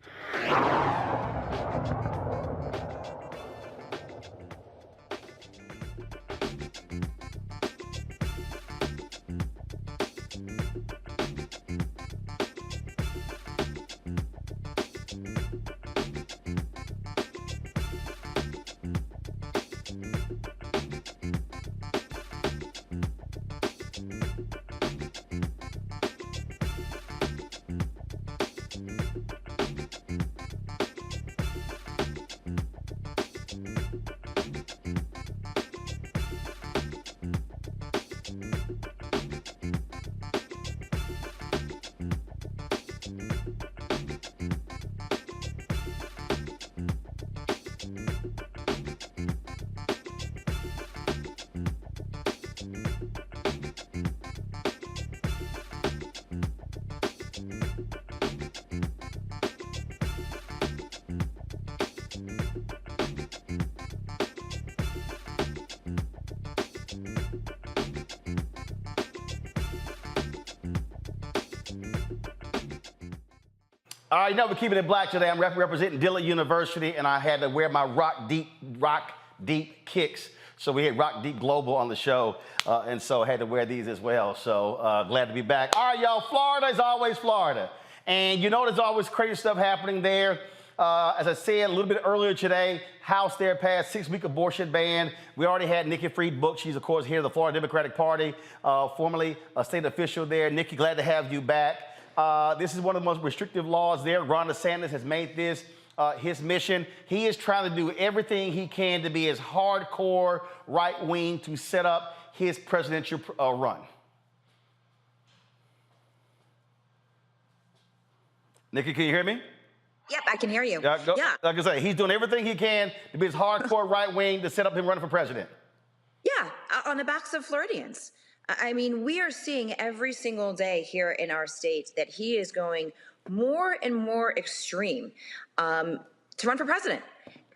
All right, we're keeping it black today. I'm representing Dillard University, and I had to wear my rock deep kicks. So we had Rock Deep Global on the show, and so I had to wear these as well. So glad to be back. All right, y'all, Florida is always Florida. And you know there's always crazy stuff happening there. As I said a little bit earlier today, House there passed 6-week abortion ban. We already had Nikki Fried booked. She's, of course, here, the Florida Democratic Party, formerly a state official there. Nikki, glad to have you back. This is one of the most restrictive laws there. Ron DeSantis has made this his mission. He is trying to do everything he can to be as hardcore right-wing to set up his presidential run. Nikki, can you hear me? Yep, I can hear you. Yeah. Like I say, he's doing everything he can to be as hardcore right-wing to set up him running for president. Yeah, on the backs of Floridians. I mean, we are seeing every single day here in our state that he is going more and more extreme to run for president.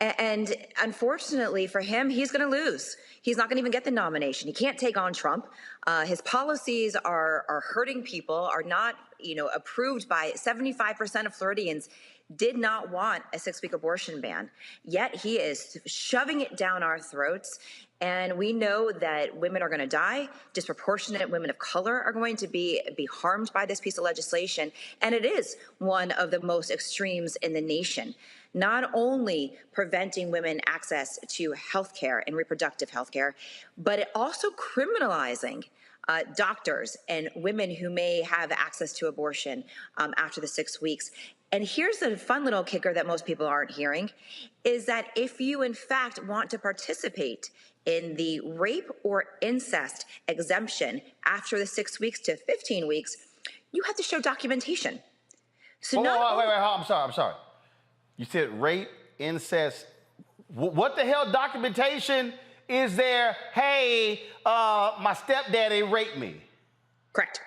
And unfortunately for him, he's going to lose. He's not going to even get the nomination. He can't take on Trump. His policies are hurting people, are not, approved by 75% of Floridians. Did not want a 6-week abortion ban, yet he is shoving it down our throats. And we know that women are going to die. Disproportionate women of color are going to be harmed by this piece of legislation. And it is one of the most extremes in the nation. Not only preventing women access to health care and reproductive health care, but it also criminalizing doctors and women who may have access to abortion after the 6 weeks. And here's the fun little kicker that most people aren't hearing, is that if you in fact want to participate in the rape or incest exemption after the 6 weeks to 15 weeks, you have to show documentation. So wait, I'm sorry. You said rape, incest. What the hell documentation is there? Hey, my stepdaddy raped me. Correct.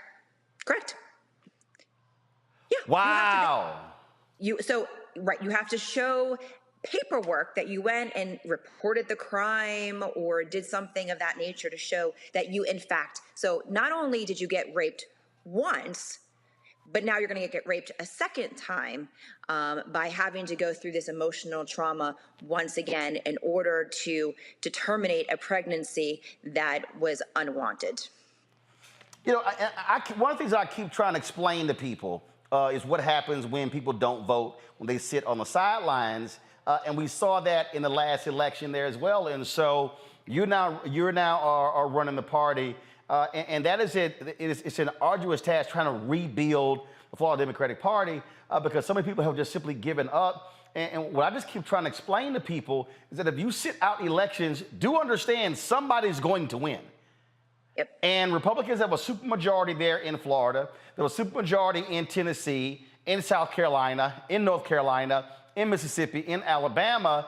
Yeah. Wow. You have to show paperwork that you went and reported the crime or did something of that nature to show that you in fact. So not only did you get raped once, but now you're going to get raped a second time by having to go through this emotional trauma once again in order to terminate a pregnancy that was unwanted. One of the things I keep trying to explain to people is what happens when people don't vote, when they sit on the sidelines. And we saw that in the last election there as well. And so you now are running the party. And that is it. It's an arduous task trying to rebuild the Florida Democratic Party because so many people have just simply given up. And what I just keep trying to explain to people is that if you sit out elections, do understand somebody's going to win. Yep. And Republicans have a supermajority there in Florida. They have a supermajority in Tennessee, in South Carolina, in North Carolina, in Mississippi, in Alabama.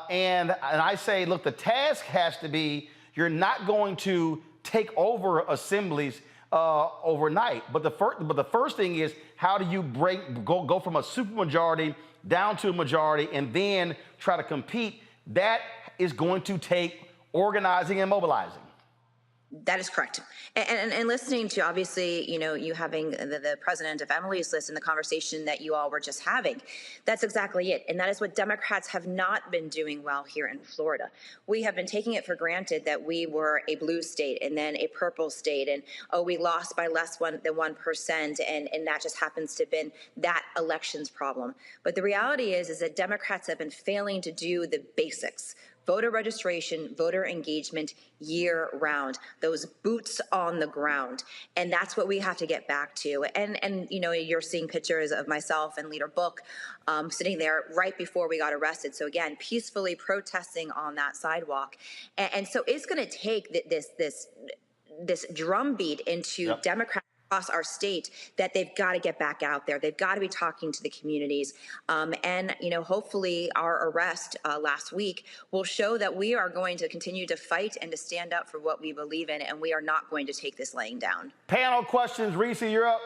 And I say, look, the task has to be, you're not going to take over assemblies overnight. But the first thing is, how do you go from a supermajority down to a majority and then try to compete? That is going to take organizing and mobilizing. That is correct. And listening to, obviously, you having the president of Emily's List in the conversation that you all were just having, that's exactly it. And that is what Democrats have not been doing well here in Florida. We have been taking it for granted that we were a blue state and then a purple state. And, we lost by less than 1%. And that just happens to have been that election's problem. But the reality is that Democrats have been failing to do the basics. Voter registration, voter engagement year round, those boots on the ground. And that's what we have to get back to. And you're seeing pictures of myself and Leader Book sitting there right before we got arrested. So again, peacefully protesting on that sidewalk. And so it's going to take this drumbeat into Democrats across our state that they've got to get back out there. They've got to be talking to the communities. And hopefully our arrest last week will show that we are going to continue to fight and to stand up for what we believe in, and we are not going to take this laying down. Panel questions. Reese, you're up.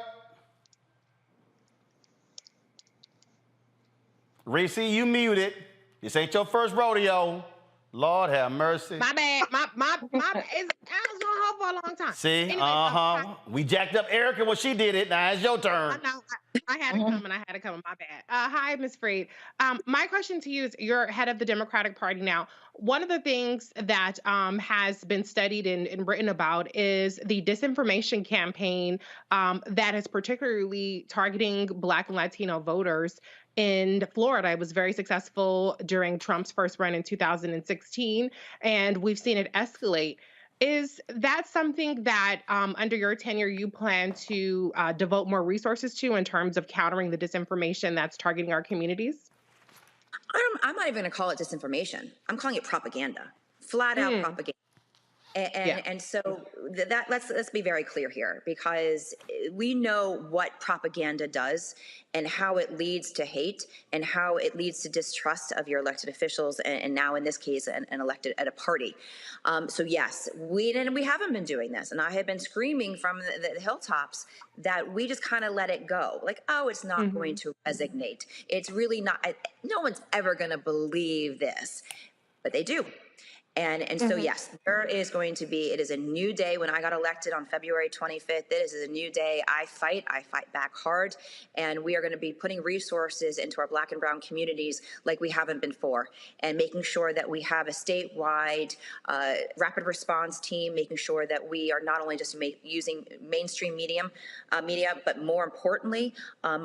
Reese, you muted. This ain't your first rodeo. Lord have mercy. My bad. My is the cows going overhaul for a long time. See, Anyway, we jacked up Erica when she did it. Now it's your turn. I know. I had it coming. I had it coming. My bad. Hi, Ms. Freed. My question to you is, you're head of the Democratic Party now. One of the things that has been studied and written about is the disinformation campaign that is particularly targeting Black and Latino voters in Florida. It was very successful during Trump's first run in 2016, and we've seen it escalate. Is that something that under your tenure you plan to devote more resources to in terms of countering the disinformation that's targeting our communities? I'm not even going to call it disinformation. I'm calling it propaganda, flat out propaganda. And so that let's be very clear here, because we know what propaganda does and how it leads to hate and how it leads to distrust of your elected officials, and now in this case an elected at a party. So yes, we haven't been doing this, and I have been screaming from the hilltops that we just kind of let it go, like, oh, it's not going to resonate. It's really not. No one's ever going to believe this, but they do. And so, yes, there is going to be, it is a new day. When I got elected on February 25th, this is a new day. I fight back hard, and we are going to be putting resources into our Black and brown communities like we haven't before, and making sure that we have a statewide rapid response team, making sure that we are not only just using mainstream media, but more importantly,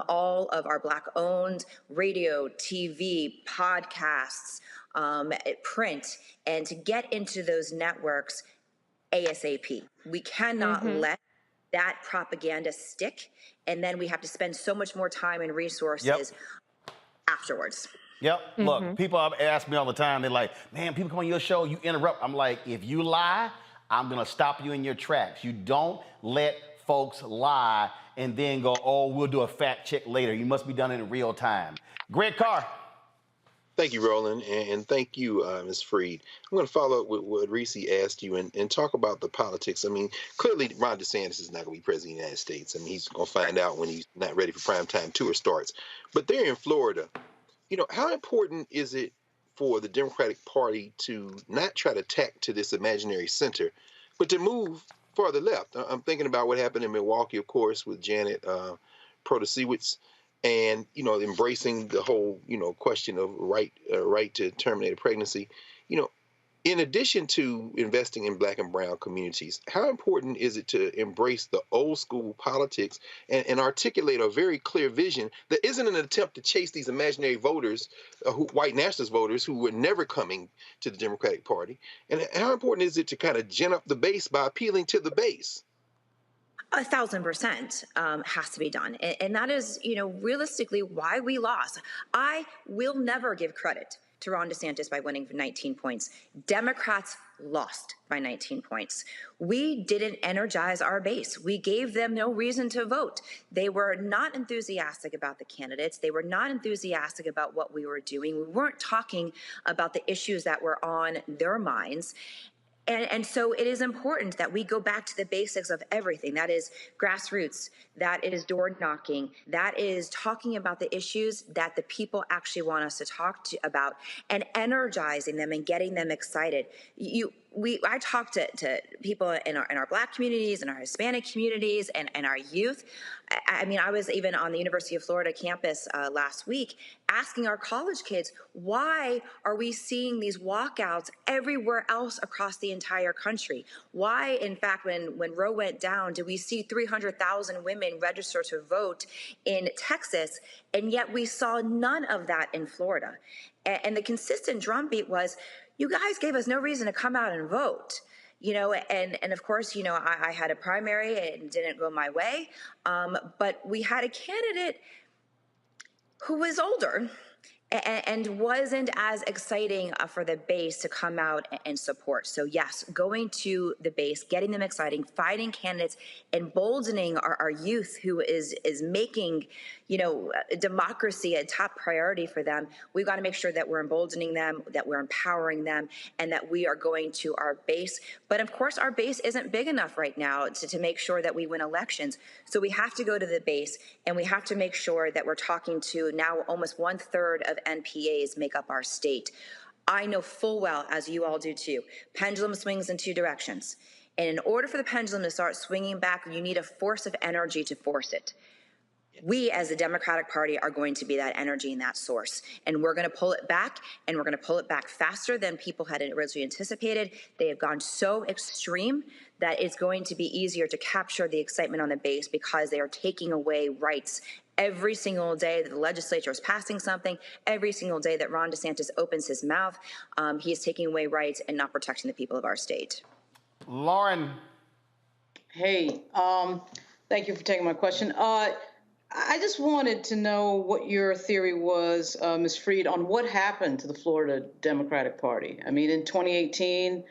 all of our Black-owned radio, TV, podcasts, print, and to get into those networks ASAP. We cannot let that propaganda stick, and then we have to spend so much more time and resources afterwards. Look, people ask me all the time, they're like, man, people come on your show, you interrupt. I'm like, if you lie, I'm going to stop you in your tracks. You don't let folks lie and then go, oh, we'll do a fact check later. You must be done in real time. Greg Carr. Thank you, Roland, and thank you, Ms. Freed. I'm going to follow up with what Reese asked you and talk about the politics. I mean, clearly Ron DeSantis is not going to be president of the United States. I mean, he's going to find out when he's not ready for primetime tour starts. But they're in Florida. You know, how important is it for the Democratic Party to not try to tack to this imaginary center, but to move farther left? I'm thinking about what happened in Milwaukee, of course, with Janet Protasiewicz. And, you know, embracing the whole, you know, question of right to terminate a pregnancy. You know, in addition to investing in Black and brown communities, how important is it to embrace the old school politics and articulate a very clear vision that isn't an attempt to chase these imaginary voters, white nationalist voters who were never coming to the Democratic Party? And how important is it to kind of gin up the base by appealing to the base? 1,000% has to be done. And that is, you know, realistically why we lost. I will never give credit to Ron DeSantis by winning 19 points. Democrats lost by 19 points. We didn't energize our base. We gave them no reason to vote. They were not enthusiastic about the candidates. They were not enthusiastic about what we were doing. We weren't talking about the issues that were on their minds. And so it is important that we go back to the basics of everything. That is grassroots, that is door knocking, that is talking about the issues that the people actually want us to talk about, and energizing them and getting them excited. I talk to people in our Black communities and our Hispanic communities and our youth. I mean, I was even on the University of Florida campus last week asking our college kids, why are we seeing these walkouts everywhere else across the entire country? Why, in fact, when Roe went down, did we see 300,000 women register to vote in Texas, and yet we saw none of that in Florida? And the consistent drumbeat was, you guys gave us no reason to come out and vote. You know, and of course, you know, I had a primary and it didn't go my way. But we had a candidate who was older and wasn't as exciting for the base to come out and support. So yes, going to the base, getting them exciting, fighting candidates, emboldening our youth who is making, you know, democracy a top priority for them. We've got to make sure that we're emboldening them, that we're empowering them, and that we are going to our base. But of course, our base isn't big enough right now to make sure that we win elections. So we have to go to the base, and we have to make sure that we're talking to now almost 1/3 of NPAs make up our state. I know full well, as you all do too, pendulum swings in two directions. And in order for the pendulum to start swinging back, you need a force of energy to force it. We, as the Democratic Party, are going to be that energy and that source. And we're going to pull it back, and we're going to pull it back faster than people had originally anticipated. They have gone so extreme that it's going to be easier to capture the excitement on the base because they are taking away rights. Every single day that the legislature is passing something, every single day that Ron DeSantis opens his mouth, he is taking away rights and not protecting the people of our state. Lauren. Hey, thank you for taking my question. I just wanted to know what your theory was, Ms. Freed, on what happened to the Florida Democratic Party. I mean, in 2018,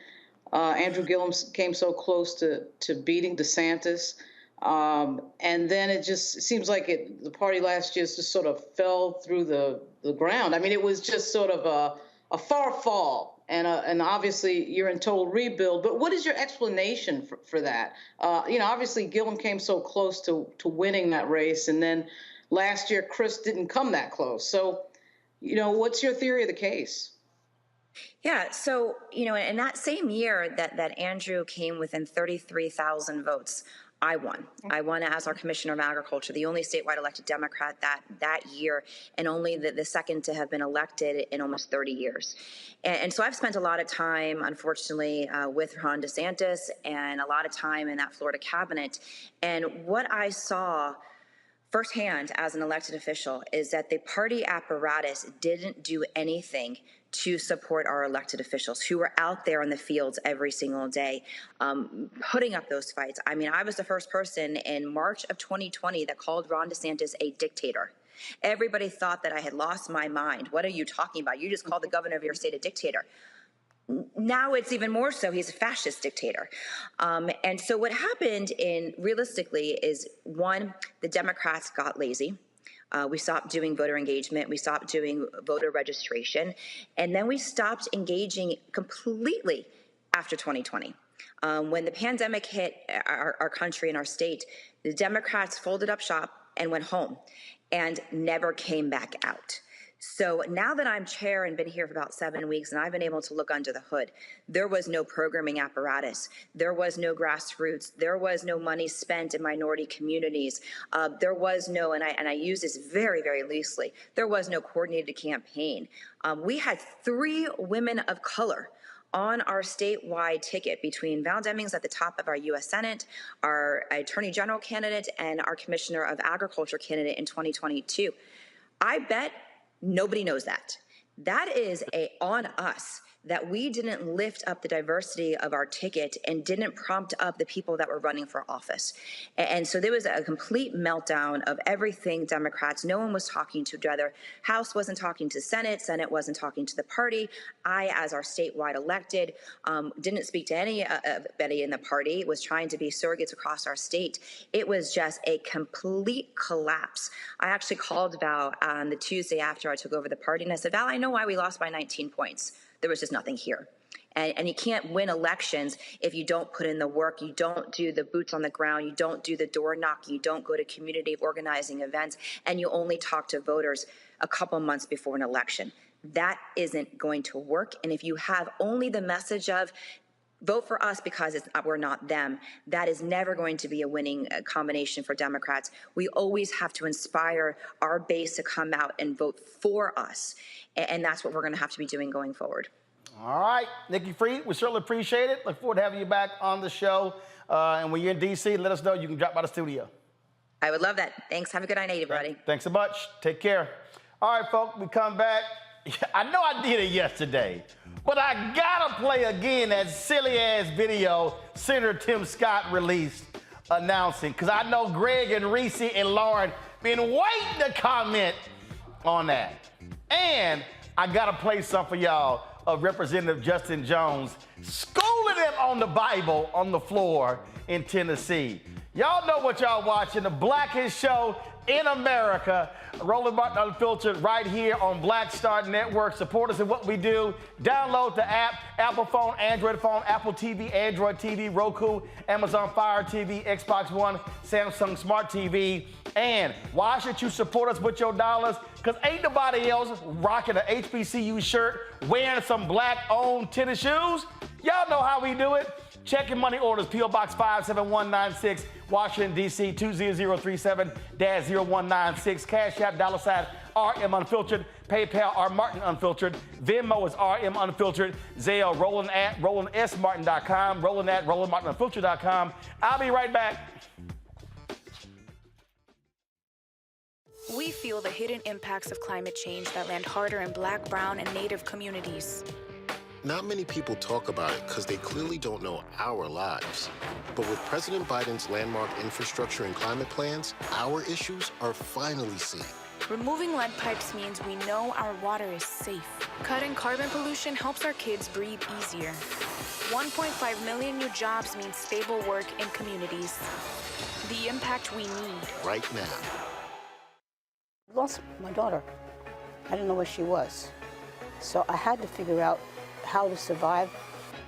Andrew Gillum came so close to beating DeSantis. And then it just seems like the party last year just sort of fell through the ground. I mean, it was just sort of a far fall. And obviously you're in total rebuild, but what is your explanation for that? Obviously Gillum came so close to winning that race, and then last year Chris didn't come that close. So, what's your theory of the case? Yeah, so, in that same year that Andrew came within 33,000 votes, I won. I won as our Commissioner of Agriculture, the only statewide elected Democrat that year, and only the second to have been elected in almost 30 years. And so I've spent a lot of time, unfortunately, with Ron DeSantis and a lot of time in that Florida cabinet. And what I saw firsthand as an elected official is that the party apparatus didn't do anything to support our elected officials who were out there in the fields every single day, putting up those fights. I mean, I was the first person in March of 2020 that called Ron DeSantis a dictator. Everybody thought that I had lost my mind. What are you talking about? You just called the governor of your state a dictator. Now it's even more so. He's a fascist dictator. And so what happened realistically is, one, the Democrats got lazy. We stopped doing voter engagement. We stopped doing voter registration. And then we stopped engaging completely after 2020. When the pandemic hit our country and our state, the Democrats folded up shop and went home and never came back out. So now that I'm chair and been here for about 7 weeks, and I've been able to look under the hood, there was no programming apparatus. There was no grassroots. There was no money spent in minority communities. There was no, and I use this very, very loosely, there was no coordinated campaign. We had 3 women of color on our statewide ticket between Val Demings at the top of our U.S. Senate, our Attorney General candidate, and our Commissioner of Agriculture candidate in 2022. I bet nobody knows that. That is on us, that we didn't lift up the diversity of our ticket and didn't prompt up the people that were running for office. And so there was a complete meltdown of everything Democrats. No one was talking to each other. House wasn't talking to Senate. Senate wasn't talking to the party. I, as our statewide elected, didn't speak to anybody in the party, was trying to be surrogates across our state. It was just a complete collapse. I actually called Val on the Tuesday after I took over the party, and I said, Val, I know why we lost by 19 points. There was just nothing here. And you can't win elections if you don't put in the work, you don't do the boots on the ground, you don't do the door knocking, you don't go to community organizing events, and you only talk to voters a couple months before an election. That isn't going to work. And if you have only the message of vote for us because we're not them, that is never going to be a winning combination for Democrats. We always have to inspire our base to come out and vote for us. And that's what we're going to have to be doing going forward. All right, Nikki Freed, we certainly appreciate it. Look forward to having you back on the show. And when you're in D.C., let us know. You can drop by the studio. I would love that. Thanks. Have a good night, everybody. Thanks so much. Take care. All right, folks, we come back. I know I did it yesterday, but I gotta play again that silly-ass video Senator Tim Scott released announcing, because I know Greg and Reese and Lauren been waiting to comment on that. And I gotta play some for y'all of Representative Justin Jones schooling them on the Bible on the floor in Tennessee. Y'all know what y'all watching, the blackest show in America. Roland Martin Unfiltered right here on Black Star Network. Support us in what we do. Download the app, Apple phone, Android phone, Apple TV, Android TV, Roku, Amazon Fire TV, Xbox One, Samsung Smart TV. And why should you support us with your dollars? Because ain't nobody else rocking an HBCU shirt, wearing some black-owned tennis shoes. Y'all know how we do it. Check your money orders, P.O. Box 57196, Washington, D.C. 20037-0196. Cash App, $RM Unfiltered. PayPal, R Martin Unfiltered. Venmo is RM Unfiltered. Zelle, roland@rolandsmartin.com. roland@rolandmartinunfiltered.com. I'll be right back. We feel the hidden impacts of climate change that land harder in Black, brown, and Native communities. Not many people talk about it because they clearly don't know our lives. But with President Biden's landmark infrastructure and climate plans, our issues are finally seen. Removing lead pipes means we know our water is safe. Cutting carbon pollution helps our kids breathe easier. 1.5 million new jobs means stable work in communities. The impact we need. Right now. Lost my daughter. I didn't know where she was. So I had to figure out how to survive,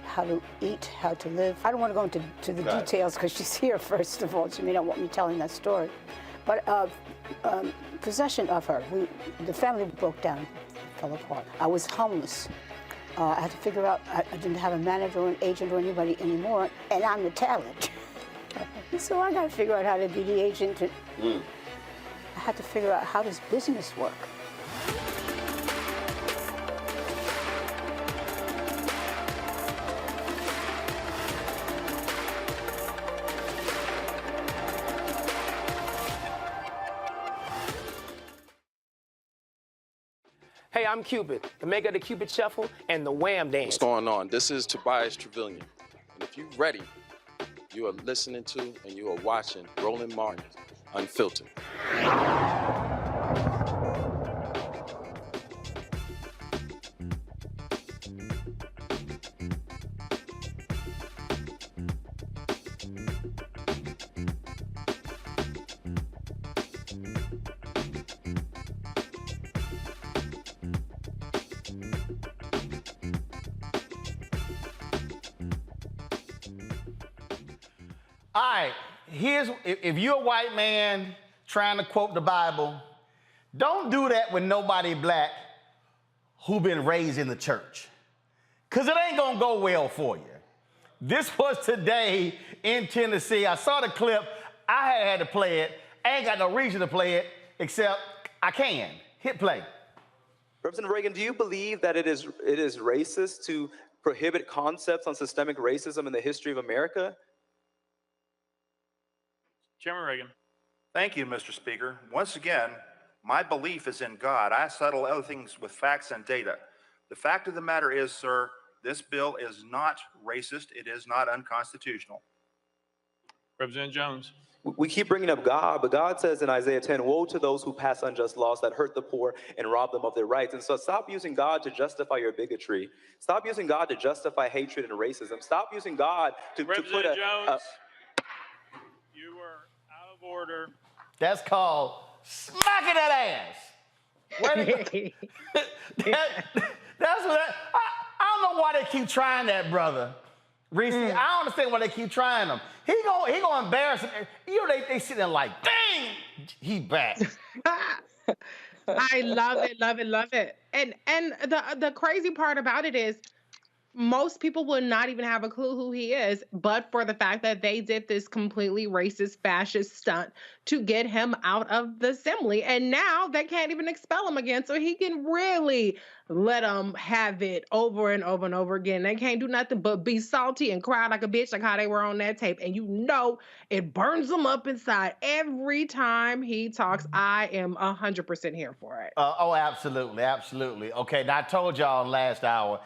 how to eat, how to live. I don't want to go into the details because she's here, first of all. She may not want me telling that story. But possession of her, the family broke down, fell apart. I was homeless. I had to figure out, I didn't have a manager or an agent or anybody anymore, and I'm the talent. So I got to figure out how to be the agent. I had to figure out, how does business work? Hey, I'm Cupid, the maker of the Cupid Shuffle and the Wham Dance. What's going on? This is Tobias Trevelyan. And if you're ready, you are listening to and you are watching Roland Martin Unfiltered. All right, if you're a white man trying to quote the Bible, don't do that with nobody black who been raised in the church, because it ain't gonna go well for you. This was today in Tennessee. I saw the clip. I had to play it. I ain't got no reason to play it, except I can. Hit play. Representative Reagan, do you believe that it is racist to prohibit concepts on systemic racism in the history of America? Chairman Reagan. Thank you, Mr. Speaker. Once again, my belief is in God. I settle other things with facts and data. The fact of the matter is, sir, this bill is not racist. It is not unconstitutional. Representative Jones. We keep bringing up God, but God says in Isaiah 10, woe to those who pass unjust laws that hurt the poor and rob them of their rights. And so stop using God to justify your bigotry. Stop using God to justify hatred and racism. Stop using God to put a... Jones. You were out of order. That's called smacking that ass. That's what I don't know why they keep trying that, brother. Reese, I don't understand why they keep trying him. He gonna embarrass him. You know, they sitting there like, dang, he back. I love it, love it, love it. And the crazy part about it is, most people would not even have a clue who he is, but for the fact that they did this completely racist, fascist stunt to get him out of the assembly. And now they can't even expel him again. So he can really let them have it over and over and over again. They can't do nothing but be salty and cry like a bitch, like how they were on that tape. And you know, it burns them up inside every time he talks. I am 100% here for it. Oh, absolutely, absolutely. Okay, now I told y'all last hour,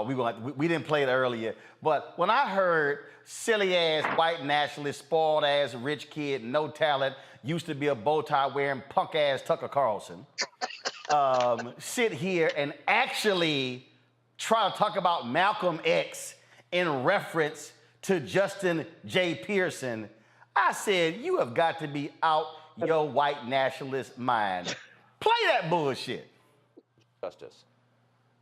we didn't play it earlier, but when I heard silly ass white nationalist, spoiled ass rich kid, no talent, used to be a bow tie wearing punk ass Tucker Carlson, sit here and actually try to talk about Malcolm X in reference to Justin J. Pearson, I said, you have got to be out your white nationalist mind. Play that bullshit. Justice.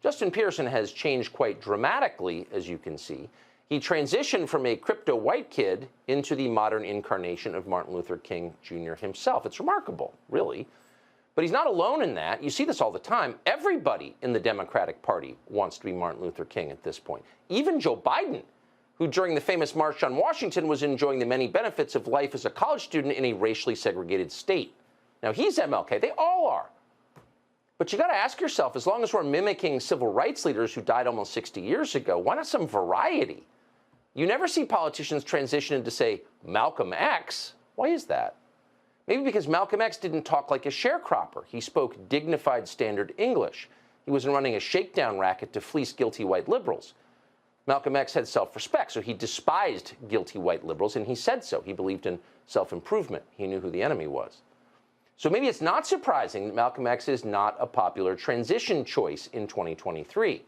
Justin Pearson has changed quite dramatically, as you can see. He transitioned from a crypto white kid into the modern incarnation of Martin Luther King Jr. himself. It's remarkable, really. But he's not alone in that. You see this all the time. Everybody in the Democratic Party wants to be Martin Luther King at this point. Even Joe Biden, who during the famous March on Washington was enjoying the many benefits of life as a college student in a racially segregated state. Now, he's MLK. They all are. But you got to ask yourself, as long as we're mimicking civil rights leaders who died almost 60 years ago, why not some variety? You never see politicians transition into, say, Malcolm X. Why is that? Maybe because Malcolm X didn't talk like a sharecropper. He spoke dignified standard English. He wasn't running a shakedown racket to fleece guilty white liberals. Malcolm X had self-respect, so he despised guilty white liberals, and he said so. He believed in self-improvement. He knew who the enemy was. So maybe it's not surprising that Malcolm X is not a popular transition choice in 2023.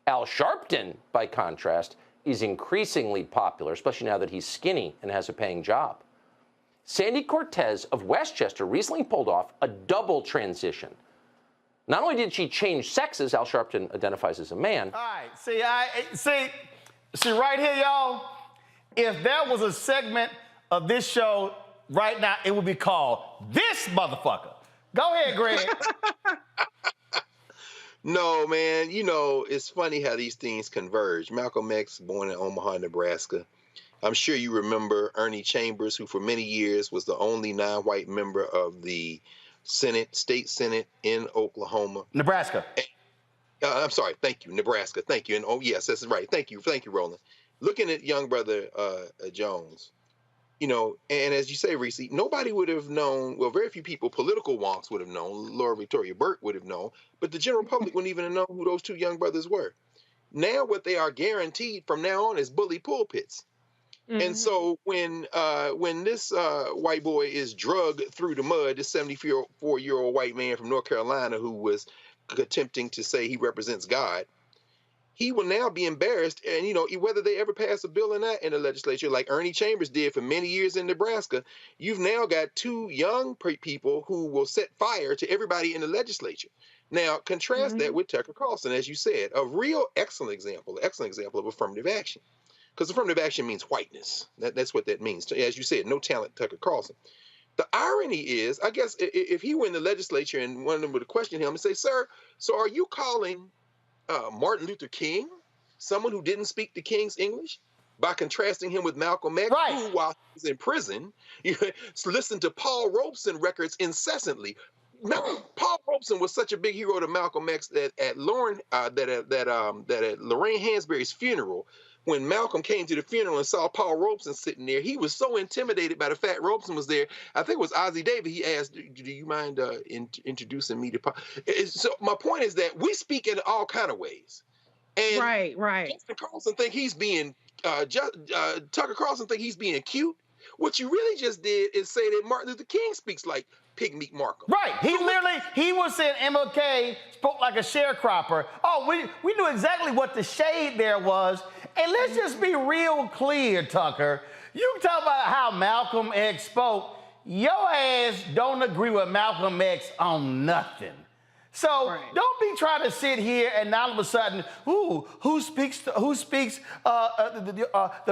Al Sharpton, by contrast, is increasingly popular, especially now that he's skinny and has a paying job. Sandy Cortez of Westchester recently pulled off a double transition. Not only did she change sexes, Al Sharpton identifies as a man. All right, see right here, y'all. If there was a segment of this show right now, it would be called This Motherfucker. Go ahead, Greg. No, man, you know, it's funny how these things converge. Malcolm X, born in Omaha, Nebraska. I'm sure you remember Ernie Chambers, who for many years was the only non-white member of the state Senate in Oklahoma. Nebraska. I'm sorry. Thank you. Nebraska. Thank you. And oh, yes, that's right. Thank you. Thank you, Roland. Looking at young brother Jones, you know, and as you say, Reese, nobody would have known. Well, very few people, political wonks would have known. Laura Victoria Burke would have known, but the general public wouldn't even have known who those two young brothers were. Now, what they are guaranteed from now on is bully pulpits. Mm-hmm. And so when this white boy is drugged through the mud, this 74-year-old white man from North Carolina who was attempting to say he represents God, he will now be embarrassed. And, you know, whether they ever pass a bill or not in the legislature, like Ernie Chambers did for many years in Nebraska, you've now got two young people who will set fire to everybody in the legislature. Now, contrast that with Tucker Carlson, as you said, a real excellent example of affirmative action. Because affirmative action means whiteness. That's what that means. As you said, no talent, Tucker Carlson. The irony is, I guess, if he were in the legislature and one of them would question him and say, sir, so are you calling Martin Luther King someone who didn't speak the King's English? By contrasting him with Malcolm X, who, while he was in prison, listened to Paul Robeson records incessantly. Paul Robeson was such a big hero to Malcolm X that at Lorraine Hansberry's funeral, when Malcolm came to the funeral and saw Paul Robeson sitting there, he was so intimidated by the fact Robeson was there. I think it was Ozzie Davis. He asked, do you mind introducing me to Paul? So my point is that we speak in all kind of ways. And right. Tucker Carlson think he's being cute. What you really just did is say that Martin Luther King speaks like Pygmy Markham. Right. He was saying MLK spoke like a sharecropper. Oh, we knew exactly what the shade there was. And let's just be real clear, Tucker. You talk about how Malcolm X spoke. Your ass don't agree with Malcolm X on nothing. So don't be trying to sit here and all of a sudden, who speaks the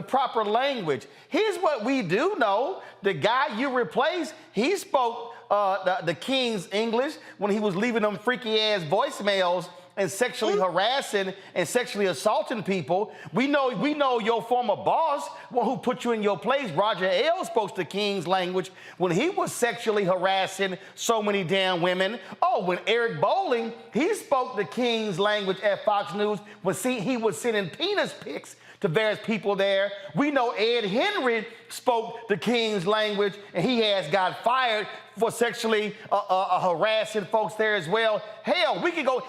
proper language? Here's what we do know: the guy you replaced, he spoke the King's English when he was leaving them freaky ass voicemails and sexually harassing and sexually assaulting people. We know your former boss, who put you in your place, Roger Ailes, spoke the King's language when he was sexually harassing so many damn women. Oh, when Eric Bolling, he spoke the King's language at Fox News when he was sending penis pics to various people there. We know Ed Henry spoke the King's language, and he has got fired for sexually harassing folks there as well. Hell, we could go,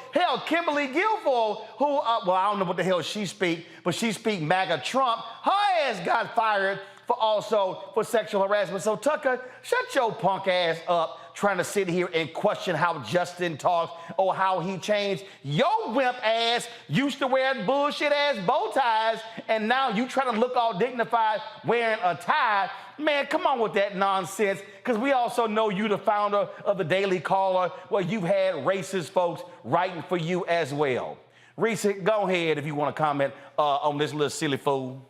Kimberly Guilfoyle, who, well, I don't know what the hell she speak, but she speak MAGA Trump. Her ass got fired for sexual harassment. So Tucker, shut your punk ass up trying to sit here and question how Justin talks or how he changed. Your wimp ass used to wear bullshit ass bow ties, and now you trying to look all dignified wearing a tie. Man, come on with that nonsense, because we also know you the founder of the Daily Caller, where you've had racist folks writing for you as well. Reese, go ahead if you want to comment on this little silly fool.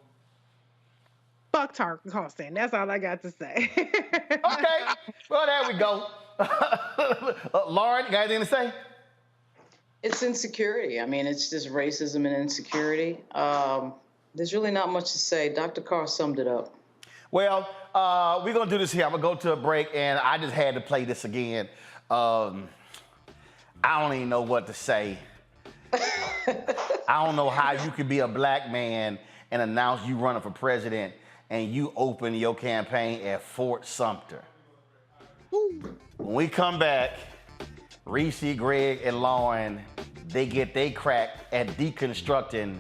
Fuck Tucker Carlson. That's all I got to say. Okay. Well, there we go. Lauren, you got anything to say? It's insecurity. I mean, it's just racism and insecurity. There's really not much to say. Dr. Carr summed it up. Well, we're going to do this here. I'm going to go to a break, and I just had to play this again. I don't even know what to say. I don't know how you could be a black man and announce you running for president and you open your campaign at Fort Sumter. When we come back, Reese, Greg, and Lauren, they get they crack at deconstructing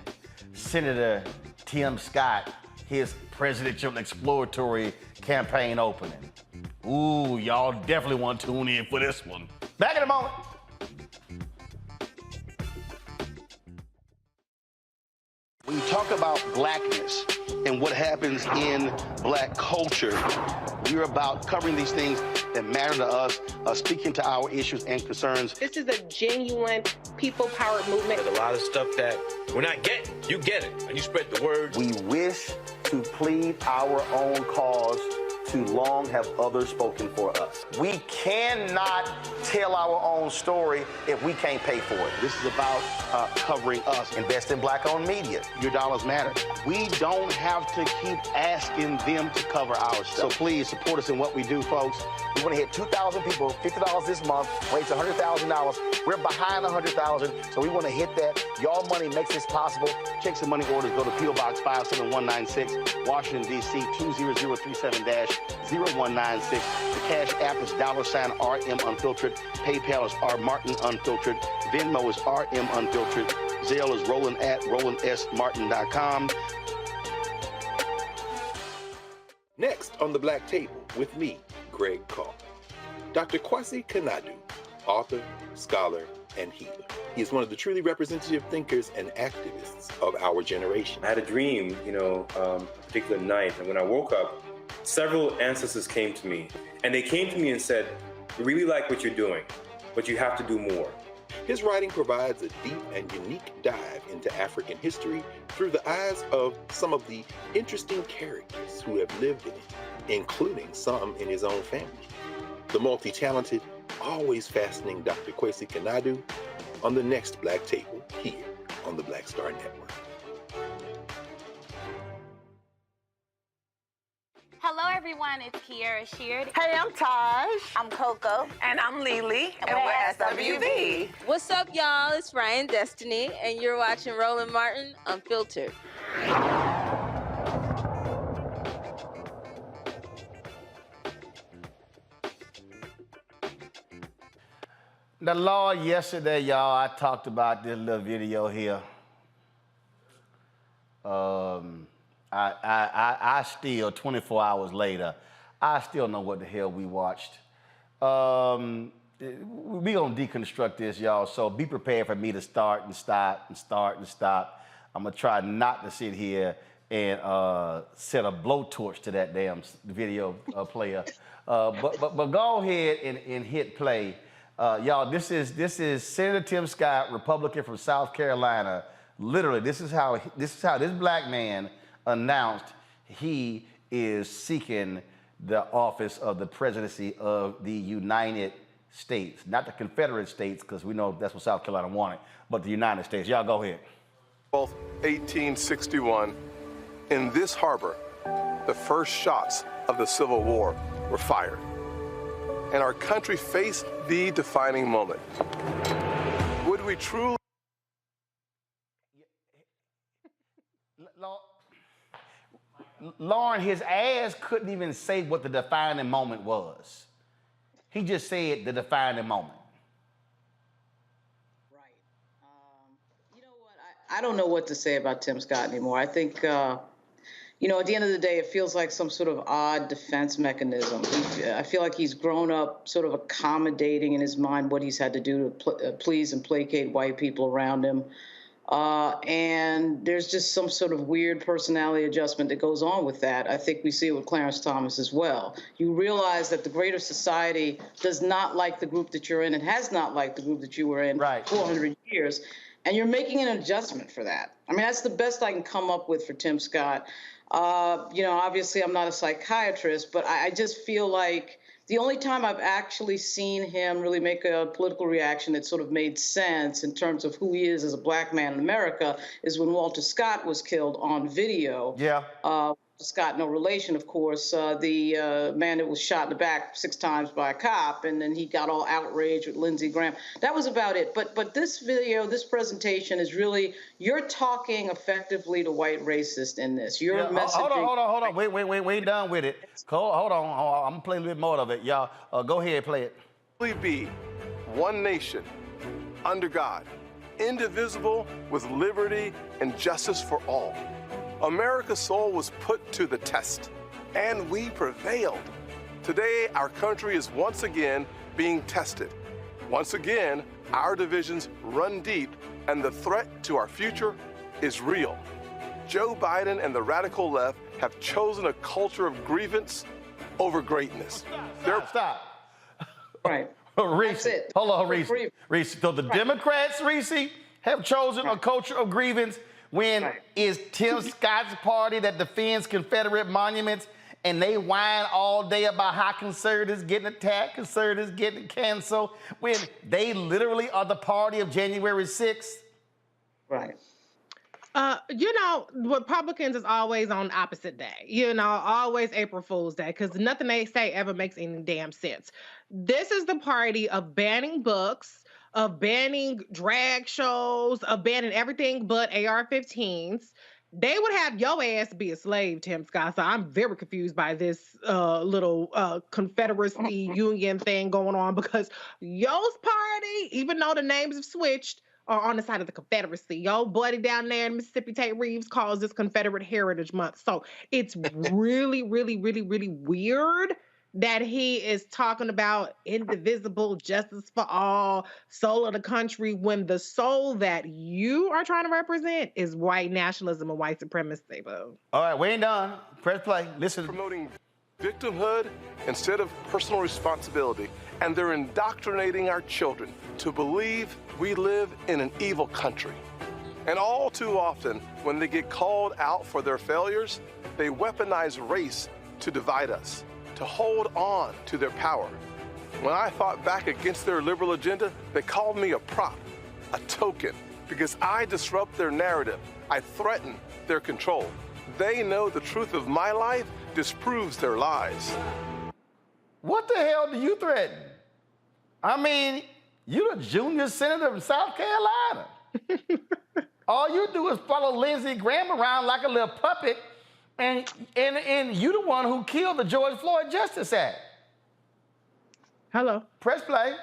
Senator Tim Scott, his presidential exploratory campaign opening. Ooh, y'all definitely want to tune in for this one. Back in a moment. When you talk about blackness and what happens in black culture, we're about covering these things that matter to us, speaking to our issues and concerns. This is a genuine people-powered movement. There's a lot of stuff that we're not getting. You get it, and you spread the word. We wish to plead our own cause. Too long have others spoken for us. We cannot tell our own story if we can't pay for it. This is about covering us. Invest in black-owned media. Your dollars matter. We don't have to keep asking them to cover our stuff. So please support us in what we do, folks. We want to hit 2,000 people, $50 this month, raise $100,000. We're behind 100,000, so we want to hit that. Y'all money makes this possible. Checks and money orders go to P.O. Box 57196, Washington, D.C. 20037-0196. The Cash App is $RM Unfiltered. PayPal is R Martin Unfiltered. Venmo is RM Unfiltered. Zelle is Roland at RolandSMartin.com. Next on the Black Table with me, Greg Carr, Dr. Kwasi Kanadu, author, scholar, and healer. He is one of the truly representative thinkers and activists of our generation. I had a dream, a particular night, and when I woke up, several ancestors came to me, and they came to me and said, "We really like what you're doing, but you have to do more." His writing provides a deep and unique dive into African history through the eyes of some of the interesting characters who have lived in it, including some in his own family. The multi-talented, always fascinating Dr. Kwasi Kanadu on the next Black Table here on the Black Star Network. Hello, everyone. It's Kiara Sheard. Hey, I'm Taj. I'm Coco. And I'm Lily. And we're SWV. What's up, y'all? It's Ryan Destiny, and you're watching Roland Martin Unfiltered. The law yesterday, y'all, I talked about this little video here. I still, 24 hours later, I still know what the hell we watched. We gonna deconstruct this, y'all, so be prepared for me to start and stop and start and stop. I'm gonna try not to sit here and set a blowtorch to that damn video player. But go ahead and hit play. Y'all, this is Senator Tim Scott, Republican from South Carolina. Literally, this is how this black man announced he is seeking the office of the presidency of the United States, not the Confederate States, because we know that's what South Carolina wanted, but the United States. Y'all go ahead. Both 1861, in this harbor, the first shots of the Civil War were fired, and our country faced the defining moment. Would we truly? Lauren, his ass couldn't even say what the defining moment was. He just said the defining moment. Right. You know what? I don't know what to say about Tim Scott anymore. I think, at the end of the day, it feels like some sort of odd defense mechanism. I feel like he's grown up sort of accommodating in his mind what he's had to do to please and placate white people around him. And there's just some sort of weird personality adjustment that goes on with that. I think we see it with Clarence Thomas as well. You realize that the greater society does not like the group that you're in and has not liked the group that you were in for 400 years. And you're making an adjustment for that. I mean, that's the best I can come up with for Tim Scott. Obviously I'm not a psychiatrist, but I just feel like The only time I've actually seen him really make a political reaction that sort of made sense in terms of who he is as a black man in America is when Walter Scott was killed on video. Yeah. Scott, no relation, of course, the man that was shot in the back 6 times by a cop, and then he got all outraged with Lindsey Graham. That was about it. But this video, this presentation is really, you're talking effectively to white racists in this. You're messaging. Hold on. Wait, we ain't done with it. Hold on. I'm gonna play a little bit more of it, y'all. Go ahead, play it. We be one nation under God, indivisible with liberty and justice for all. America's soul was put to the test, and we prevailed. Today, our country is once again being tested. Once again, our divisions run deep, and the threat to our future is real. Joe Biden and the radical left have chosen a culture of grievance over greatness. Stop. Right. Reese, hold on, Reese. So the Democrats, Reese, have chosen a culture of grievance when is Tim Scott's party that defends Confederate monuments, and they whine all day about how conservatives getting attacked, conservatives getting canceled, when they literally are the party of January 6th? Right. You know, Republicans is always on opposite day. You know, always April Fool's Day, because nothing they say ever makes any damn sense. This is the party of banning books, of banning drag shows, of banning everything but AR-15s. They would have your ass be a slave, Tim Scott. So I'm very confused by this little Confederacy Union thing going on, because yo's party, even though the names have switched, are on the side of the Confederacy. Yo buddy down there in Mississippi, Tate Reeves, calls this Confederate Heritage Month. So it's really, really, really, really weird that he is talking about indivisible justice for all, soul of the country, when the soul that you are trying to represent is white nationalism and white supremacy, boo. All right, we ain't done. Press play. Listen. Promoting victimhood instead of personal responsibility, and they're indoctrinating our children to believe we live in an evil country. And all too often, when they get called out for their failures, they weaponize race to divide us, to hold on to their power. When I fought back against their liberal agenda, they called me a prop, a token, because I disrupt their narrative. I threaten their control. They know the truth of my life disproves their lies. What the hell do you threaten? I mean, you're the junior senator of South Carolina. All you do is follow Lindsey Graham around like a little puppet, and you the one who killed the George Floyd Justice Act. Hello. Press play.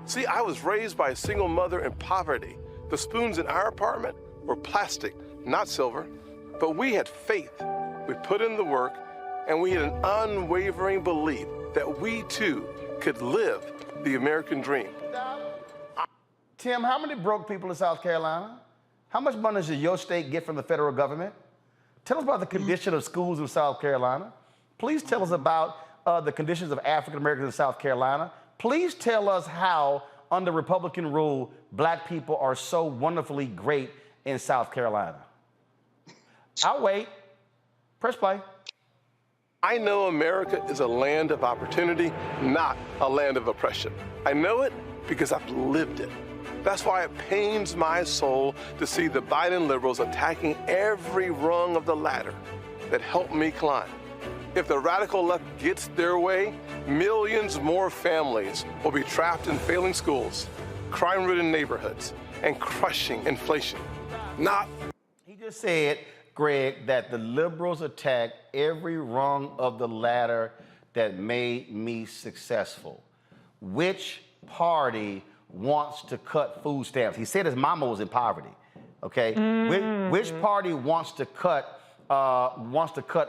See, I was raised by a single mother in poverty. The spoons in our apartment were plastic, not silver. But we had faith. We put in the work, and we had an unwavering belief that we too could live the American dream. Tim, how many broke people in South Carolina? How much money does your state get from the federal government? Tell us about the condition of schools in South Carolina. Please tell us about the conditions of African Americans in South Carolina. Please tell us how, under Republican rule, black people are so wonderfully great in South Carolina. I'll wait. Press play. I know America is a land of opportunity, not a land of oppression. I know it because I've lived it. That's why it pains my soul to see the Biden liberals attacking every rung of the ladder that helped me climb. If the radical left gets their way, millions more families will be trapped in failing schools, crime-ridden neighborhoods, and crushing inflation. He just said, Greg, that the liberals attacked every rung of the ladder that made me successful. Which party wants to cut food stamps? He said his mama was in poverty, okay? Which party wants to cut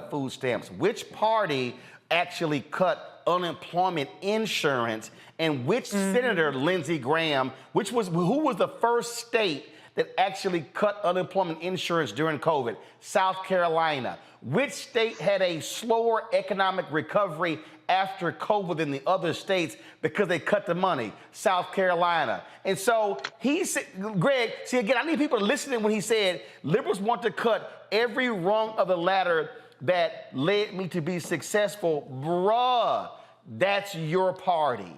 food stamps? Which party actually cut unemployment insurance? And which senator, Lindsey Graham, who was the first state that actually cut unemployment insurance during COVID? South Carolina. Which state had a slower economic recovery after COVID than the other states because they cut the money? South Carolina. And so he said, Greg, see again, I need people to listen when he said liberals want to cut every rung of the ladder that led me to be successful, bruh, that's your party.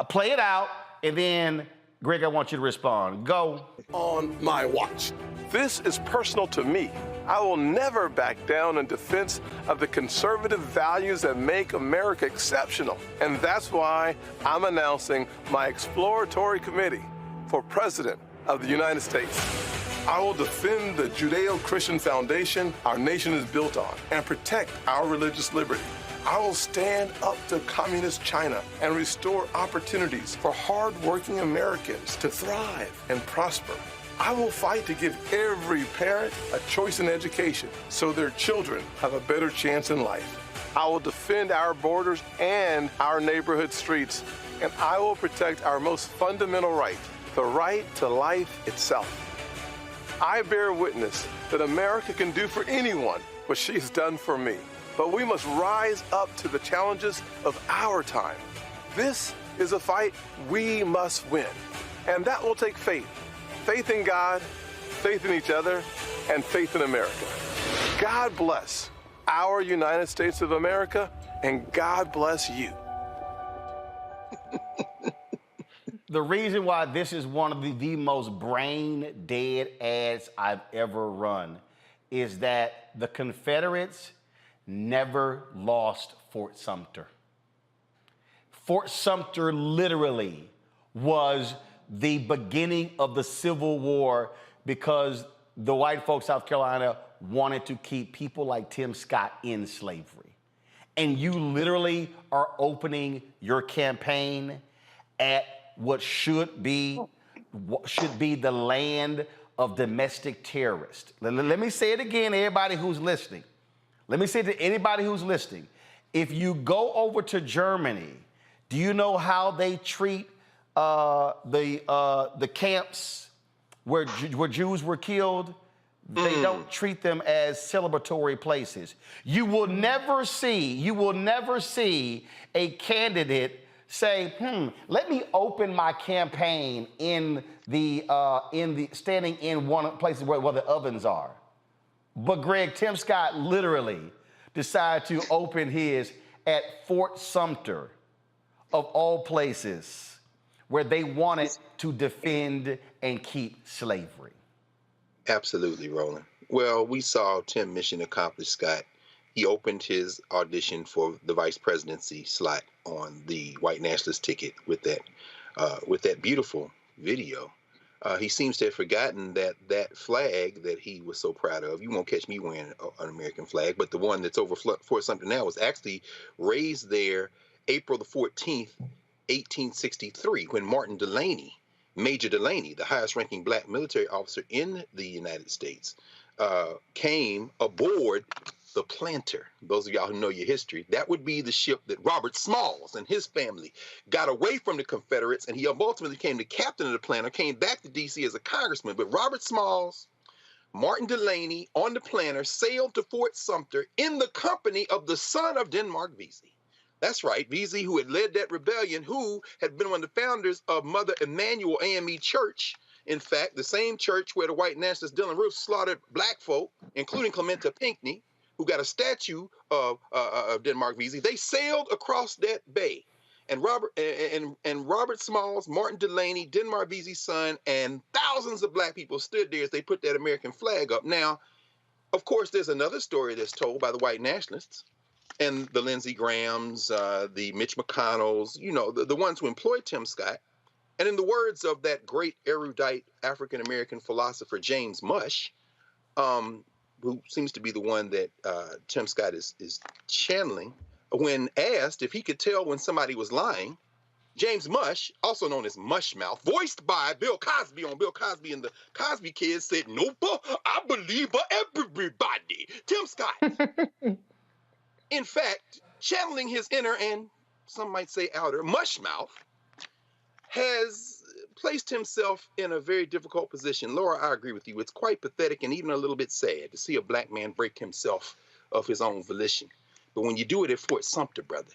Play it out, and then, Greg, I want you to respond. Go. On my watch. This is personal to me. I will never back down in defense of the conservative values that make America exceptional. And that's why I'm announcing my exploratory committee for President of the United States. I will defend the Judeo-Christian foundation our nation is built on and protect our religious liberty. I will stand up to communist China and restore opportunities for hardworking Americans to thrive and prosper. I will fight to give every parent a choice in education so their children have a better chance in life. I will defend our borders and our neighborhood streets, and I will protect our most fundamental right, the right to life itself. I bear witness that America can do for anyone what she's done for me. But we must rise up to the challenges of our time. This is a fight we must win. And that will take faith. Faith in God, faith in each other, and faith in America. God bless our United States of America, and God bless you. The reason why this is one of the most brain dead ads I've ever run is that the Confederates never lost Fort Sumter. Fort Sumter literally was the beginning of the Civil War because the white folks of South Carolina wanted to keep people like Tim Scott in slavery. And you literally are opening your campaign at what should be the land of domestic terrorists. Let me say it again, everybody who's listening. Let me say to anybody who's listening, if you go over to Germany, do you know how they treat the camps where Jews were killed? They don't treat them as celebratory places. You will never see a candidate say, let me open my campaign in the standing in one of the places where the ovens are. But Greg, Tim Scott literally decided to open his at Fort Sumter, of all places, where they wanted to defend and keep slavery. Absolutely, Roland. Well, we saw Tim mission accomplished, Scott. He opened his audition for the vice presidency slot on the white nationalist ticket with that beautiful video. He seems to have forgotten that flag that he was so proud of. You won't catch me wearing an American flag, but the one that's over Fort Sumter now was actually raised there April the 14th, 1863, when Martin Delany, Major Delany, the highest ranking black military officer in the United States, came aboard the Planter. Those of y'all who know your history, that would be the ship that Robert Smalls and his family got away from the Confederates, and he ultimately became the captain of the Planter, came back to D.C. as a congressman. But Robert Smalls, Martin Delany on the Planter sailed to Fort Sumter in the company of the son of Denmark Vesey. That's right, Vesey, who had led that rebellion, who had been one of the founders of Mother Emanuel AME Church. In fact, the same church where the white nationalist Dylan Roof slaughtered black folk, including Clementa Pinckney, who got a statue of Denmark Vesey. They sailed across that bay. And Robert Smalls, Martin Delany, Denmark Vesey's son, and thousands of black people stood there as they put that American flag up. Now, of course, there's another story that's told by the white nationalists and the Lindsey Grahams, the Mitch McConnells, you know, the ones who employed Tim Scott. And in the words of that great erudite African-American philosopher, James Mush, who seems to be the one that Tim Scott is channeling, when asked if he could tell when somebody was lying, James Mush, also known as Mushmouth, voiced by Bill Cosby on Bill Cosby and the Cosby Kids, said, "Nope, I believe everybody." Tim Scott, in fact, channeling his inner and some might say outer Mushmouth, has placed himself in a very difficult position. Laura, I agree with you. It's quite pathetic and even a little bit sad to see a black man break himself of his own volition. But when you do it at Fort Sumter, brother,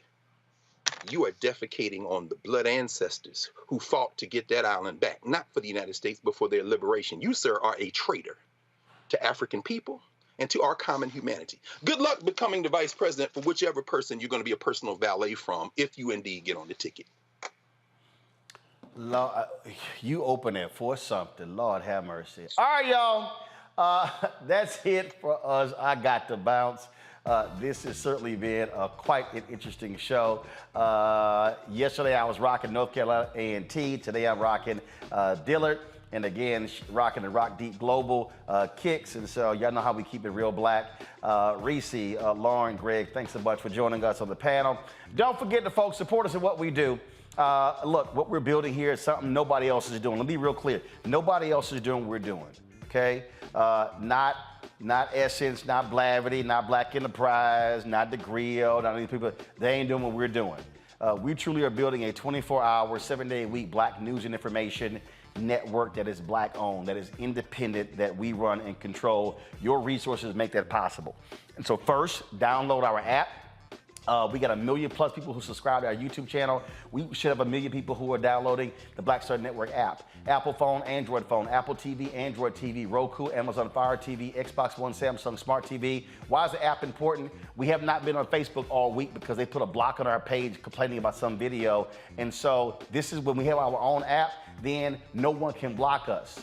you are defecating on the blood ancestors who fought to get that island back, not for the United States, but for their liberation. You, sir, are a traitor to African people, and to our common humanity. Good luck becoming the vice president for whichever person you're going to be a personal valet from, if you indeed get on the ticket. Lord, you open it for something. Lord have mercy. All right, y'all. That's it for us. I got to bounce. This has certainly been quite an interesting show. Yesterday I was rocking North Carolina A&T. Today I'm rocking Dillard. And again, rocking the Rock Deep Global kicks. And so y'all know how we keep it real black. Reese, Lauren, Greg, thanks so much for joining us on the panel. Don't forget to, folks, support us in what we do. Look, what we're building here is something nobody else is doing. Let me be real clear. Nobody else is doing what we're doing, okay? Not Essence, not Blavity, not Black Enterprise, not The Grill, not these people. They ain't doing what we're doing. We truly are building a 24-hour, 7-day-a-week black news and information network that is black owned, that is independent, that we run and control. Your resources make that possible. And so first, download our app. We got 1 million plus people who subscribe to our YouTube channel. We should have 1 million people who are downloading the Black Star Network app. Apple phone, Android phone, Apple TV, Android TV, Roku, Amazon Fire TV, Xbox One, Samsung Smart TV. Why is the app important? We have not been on Facebook all week because they put a block on our page complaining about some video. And so this is when we have our own app, then no one can block us.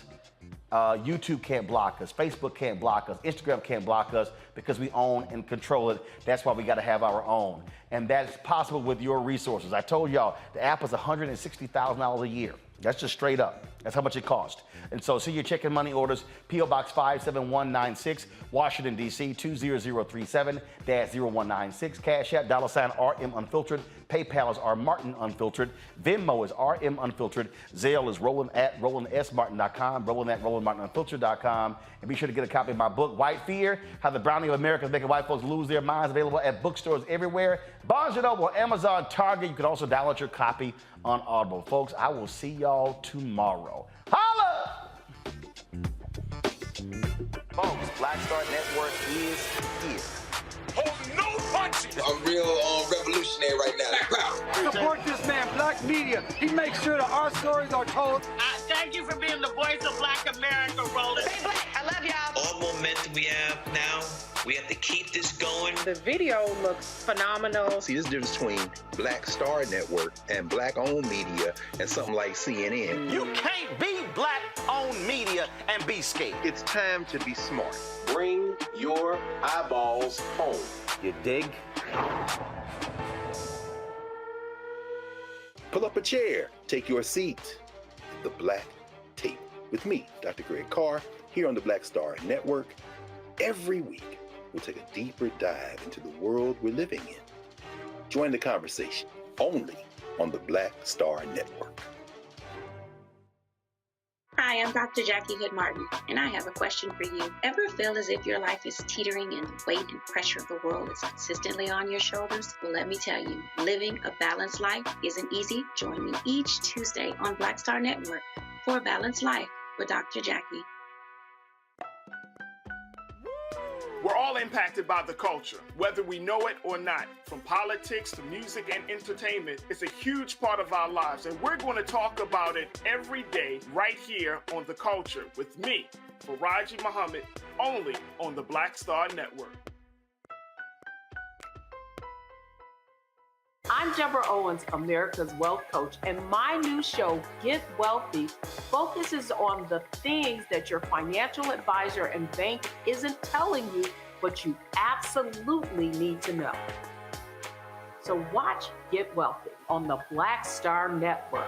YouTube can't block us. Facebook can't block us. Instagram can't block us because we own and control it. That's why we got to have our own. And that's possible with your resources. I told y'all, the app is $160,000 a year. That's just straight up. That's how much it cost. And so see your checking money orders, P.O. Box 57196, Washington, D.C. 20037-0196. Cash App, $RM Unfiltered. PayPal is R Martin Unfiltered. Venmo is RM Unfiltered. Zelle is Roland@RolandSMartin.com, Roland@RolandMartinUnfiltered.com. And be sure to get a copy of my book, White Fear, How the Browning of America is Making White Folks Lose Their Minds, available at bookstores everywhere. Barnes & Noble, Amazon, Target. You can also download your copy on Audible. Folks, I will see y'all tomorrow. Holla! Folks, Black Star Network is here. Hold no punches! I'm real revolutionary right now. Support this man, Black Media. He makes sure that our stories are told. Thank you for being the voice of Black America, Roland. Stay black. I love y'all. All momentum we have now, we have to keep this going. The video looks phenomenal. See, this difference between Black Star Network and black-owned media and something like CNN. You can't be black-owned media and be scared. It's time to be smart. Bring your eyeballs home. You dig? Pull up a chair. Take your seat at the Black Tape with me, Dr. Greg Carr, here on the Black Star Network. Every week, we'll take a deeper dive into the world we're living in. Join the conversation only on the Black Star Network. Hi, I'm Dr. Jackie Hood Martin, and I have a question for you. Ever feel as if your life is teetering and the weight and pressure of the world is consistently on your shoulders? Well, let me tell you, living a balanced life isn't easy. Join me each Tuesday on Black Star Network for A Balanced Life with Dr. Jackie. We're all impacted by the culture, whether we know it or not. From politics to music and entertainment, it's a huge part of our lives, and we're going to talk about it every day right here on The Culture with me, Faraji Muhammad, only on the Black Star Network. I'm Deborah Owens, America's Wealth Coach, and my new show, Get Wealthy, focuses on the things that your financial advisor and bank isn't telling you, but you absolutely need to know. So watch Get Wealthy on the Black Star Network.